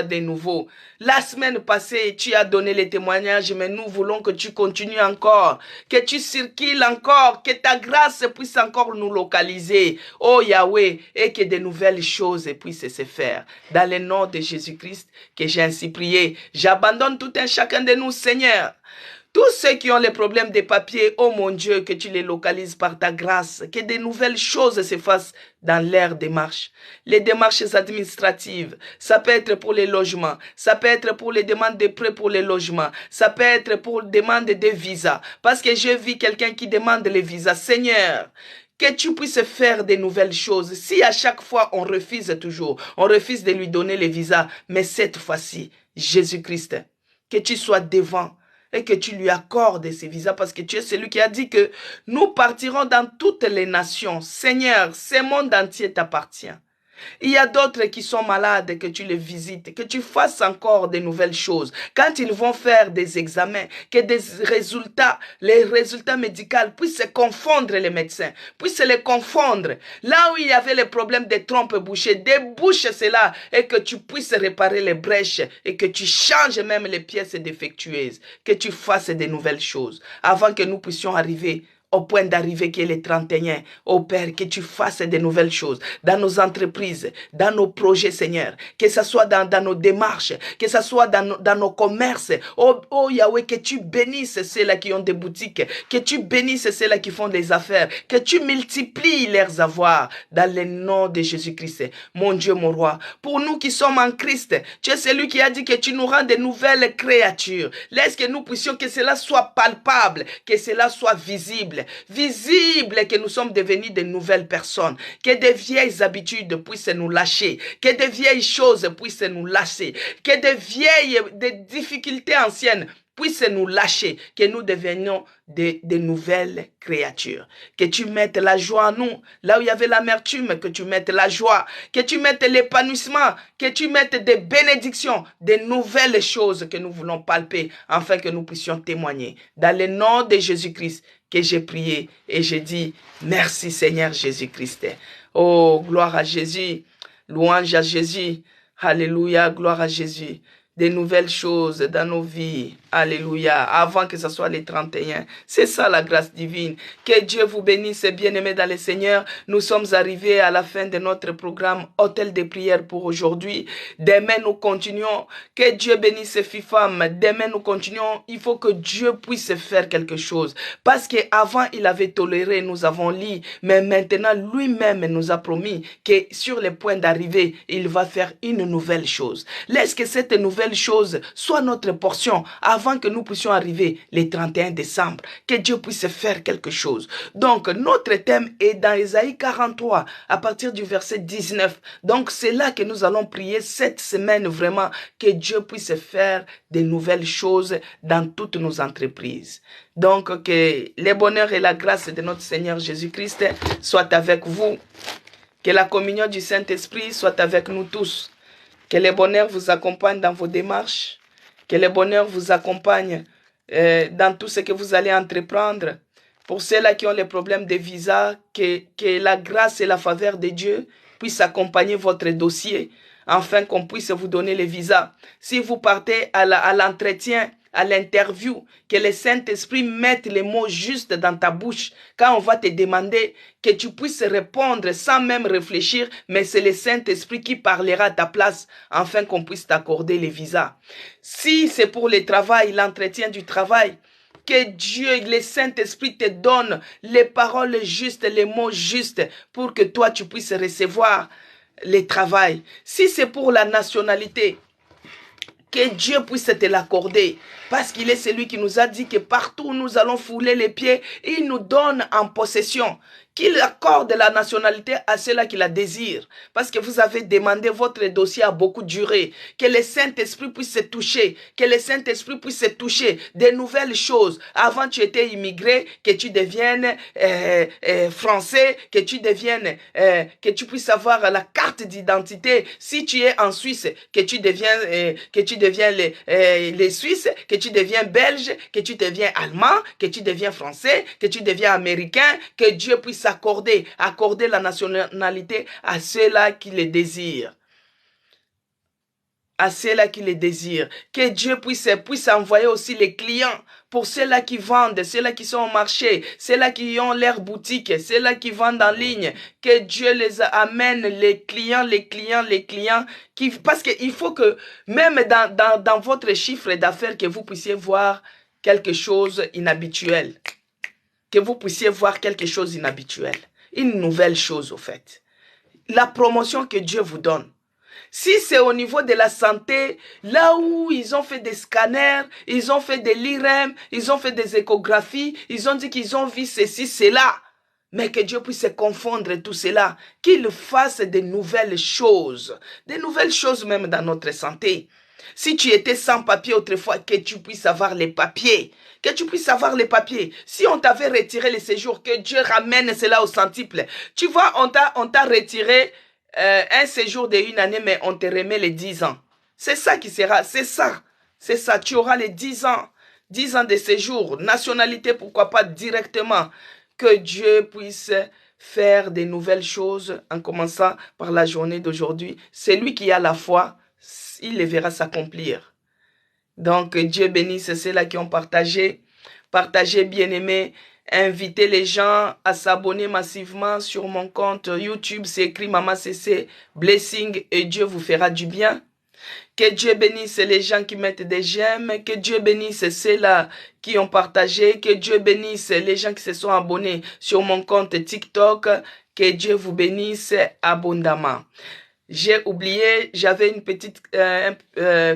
de nouveau. La semaine passée, tu as donné les témoignages, mais nous voulons que tu continues encore, que tu circules encore, que ta grâce puisse encore nous localiser, oh Yahweh, et que de nouvelles choses puissent se faire. Dans le nom de Jésus-Christ, que j'ai ainsi prié, j'abandonne tout un chacun de nous, Seigneur. Tous ceux qui ont les problèmes des papiers, oh mon Dieu, que tu les localises par ta grâce, que de nouvelles choses se fassent dans leurs démarches. Les démarches administratives, ça peut être pour les logements, ça peut être pour les demandes de prêts pour les logements, ça peut être pour demande de visas. Parce que je vis quelqu'un qui demande les visas. Seigneur, que tu puisses faire de nouvelles choses. Si à chaque fois on refuse toujours, on refuse de lui donner les visas, mais cette fois-ci, Jésus-Christ, que tu sois devant et que tu lui accordes ces visas parce que tu es celui qui a dit que nous partirons dans toutes les nations. Seigneur, ce monde entier t'appartient. Il y a d'autres qui sont malades, que tu les visites, que tu fasses encore de nouvelles choses. Quand ils vont faire des examens, que les résultats médicaux puissent se confondre les médecins, puissent les confondre. Là où il y avait les problèmes des trompes bouchées, débouche cela et que tu puisses réparer les brèches et que tu changes même les pièces défectueuses, que tu fasses de nouvelles choses avant que nous puissions arriver au point d'arriver qui est le 31. Oh Père, que tu fasses de nouvelles choses dans nos entreprises, dans nos projets, Seigneur. Que ce soit dans nos démarches, que ce soit dans nos commerces. Oh Yahweh, que tu bénisses ceux-là qui ont des boutiques, que tu bénisses ceux-là qui font des affaires, que tu multiplies leurs avoirs dans le nom de Jésus-Christ. Mon Dieu, mon roi, pour nous qui sommes en Christ, tu es celui qui a dit que tu nous rends de nouvelles créatures. Laisse que nous puissions que cela soit palpable, que cela soit visible que nous sommes devenus de nouvelles personnes, que des vieilles habitudes puissent nous lâcher, que des vieilles choses puissent nous lâcher, que des difficultés anciennes puissent nous lâcher, que nous devenions de nouvelles créatures. Que tu mettes la joie en nous, là où il y avait l'amertume, que tu mettes la joie, que tu mettes l'épanouissement, que tu mettes des bénédictions, des nouvelles choses que nous voulons palper, afin que nous puissions témoigner. Dans le nom de Jésus-Christ, que j'ai prié et j'ai dit merci Seigneur Jésus-Christ. Oh, gloire à Jésus, louange à Jésus, alléluia, gloire à Jésus. Des nouvelles choses dans nos vies. Alléluia. Avant que ce soit les 31. C'est ça la grâce divine. Que Dieu vous bénisse, bien-aimés dans le Seigneur. Nous sommes arrivés à la fin de notre programme Hôtel de prière pour aujourd'hui. Demain, nous continuons. Que Dieu bénisse FIFAM. Demain, nous continuons. Il faut que Dieu puisse faire quelque chose. Parce qu'avant, il avait toléré, nous avons lu. Mais maintenant, lui-même nous a promis que sur le point d'arriver, il va faire une nouvelle chose. Laisse que cette nouvelle chose soit notre portion avant avant que nous puissions arriver le 31 décembre. Que Dieu puisse faire quelque chose. Donc, notre thème est dans Ésaïe 43, à partir du verset 19. Donc, c'est là que nous allons prier cette semaine vraiment, que Dieu puisse faire de nouvelles choses dans toutes nos entreprises. Donc, que le bonheur et la grâce de notre Seigneur Jésus-Christ soient avec vous. Que la communion du Saint-Esprit soit avec nous tous. Que le bonheur vous accompagne dans vos démarches. Que le bonheur vous accompagne dans tout ce que vous allez entreprendre. Pour ceux-là qui ont les problèmes de visa, que la grâce et la faveur de Dieu puissent accompagner votre dossier, afin qu'on puisse vous donner les visas. Si vous partez à l'entretien, à l'interview, que le Saint-Esprit mette les mots justes dans ta bouche. Quand on va te demander, que tu puisses répondre sans même réfléchir, mais c'est le Saint-Esprit qui parlera à ta place, afin qu'on puisse t'accorder les visas. Si c'est pour le travail, l'entretien du travail, que Dieu, le Saint-Esprit te donne les paroles justes, les mots justes, pour que toi tu puisses recevoir le travail. Si c'est pour la nationalité, que Dieu puisse te l'accorder, parce qu'il est celui qui nous a dit que partout où nous allons fouler les pieds, il nous donne en possession. Qu'il accorde la nationalité à ceux-là qui la désirent. Parce que vous avez demandé, votre dossier a beaucoup duré. Que le Saint-Esprit puisse se toucher. Que le Saint-Esprit puisse se toucher des nouvelles choses. Avant, tu étais immigré, que tu deviennes français, que tu deviennes, que tu puisses avoir la carte d'identité. Si tu es en Suisse, que tu deviens les Suisses, que tu deviens belge, que tu deviens allemand, que tu deviens français, que tu deviens américain, que Dieu puisse accorder la nationalité à ceux-là qui les désirent. À ceux-là qui les désirent. Que Dieu puisse envoyer aussi les clients pour ceux-là qui vendent, ceux-là qui sont au marché, ceux-là qui ont leur boutique, ceux-là qui vendent en ligne. Que Dieu les amène, les clients, parce qu'il faut que même dans votre chiffre d'affaires, que vous puissiez voir quelque chose inhabituel. Que vous puissiez voir quelque chose d'inhabituel. Une nouvelle chose au fait. La promotion que Dieu vous donne. Si c'est au niveau de la santé, là où ils ont fait des scanners, ils ont fait des l'IRM, ils ont fait des échographies, ils ont dit qu'ils ont vu ceci, cela. Mais que Dieu puisse confondre tout cela. Qu'il fasse de nouvelles choses même dans notre santé. Si tu étais sans papier autrefois, que tu puisses avoir les papiers. Que tu puisses avoir les papiers. Si on t'avait retiré les séjours, que Dieu ramène cela au centuple. Tu vois, on t'a retiré un séjour d'1 année, mais on te remet les 10 ans. C'est ça qui sera, c'est ça. Tu auras les 10 ans. 10 ans de séjour. Nationalité, pourquoi pas directement. Que Dieu puisse faire des nouvelles choses en commençant par la journée d'aujourd'hui. C'est lui qui a la foi. Il les verra s'accomplir. Donc, Dieu bénisse ceux-là qui ont partagé. Partagez, bien-aimés. Invitez les gens à s'abonner massivement sur mon compte YouTube. C'est écrit Maman CC Blessing et Dieu vous fera du bien. Que Dieu bénisse les gens qui mettent des j'aime. Que Dieu bénisse ceux-là qui ont partagé. Que Dieu bénisse les gens qui se sont abonnés sur mon compte TikTok. Que Dieu vous bénisse abondamment. J'ai oublié, j'avais une petite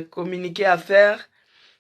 communiqué à faire.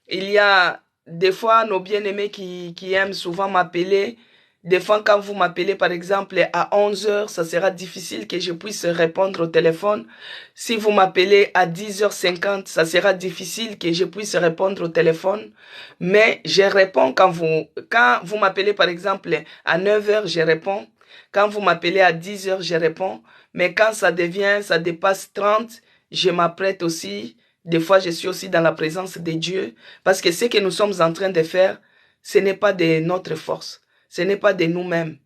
Il y a des fois nos bien-aimés qui aiment souvent m'appeler. Des fois, quand vous m'appelez, par exemple, à 11h, ça sera difficile que je puisse répondre au téléphone. Si vous m'appelez à 10h50, ça sera difficile que je puisse répondre au téléphone. Mais je réponds quand vous m'appelez, par exemple, à 9h, je réponds. Quand vous m'appelez à 10h, je réponds. Mais quand ça dépasse 30, je m'apprête aussi. Des fois, je suis aussi dans la présence de Dieu. Parce que ce que nous sommes en train de faire, ce n'est pas de notre force. Ce n'est pas de nous-mêmes.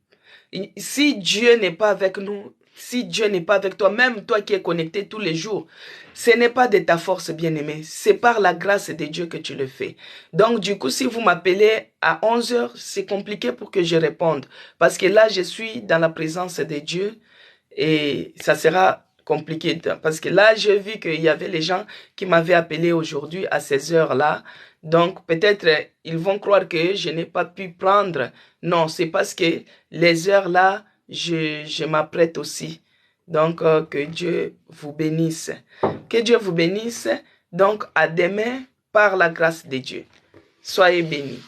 Si Dieu n'est pas avec nous, si Dieu n'est pas avec toi, même toi qui es connecté tous les jours, ce n'est pas de ta force, bien-aimé. C'est par la grâce de Dieu que tu le fais. Donc, du coup, si vous m'appelez à 11h, c'est compliqué pour que je réponde. Parce que là, je suis dans la présence de Dieu et ça sera compliqué. Parce que là, j'ai vu qu'il y avait les gens qui m'avaient appelé aujourd'hui à ces heures-là. Donc, peut-être, ils vont croire que je n'ai pas pu prendre. Non, c'est parce que les heures là, je m'apprête aussi. Donc, que Dieu vous bénisse. Que Dieu vous bénisse. Donc, à demain, par la grâce de Dieu. Soyez bénis.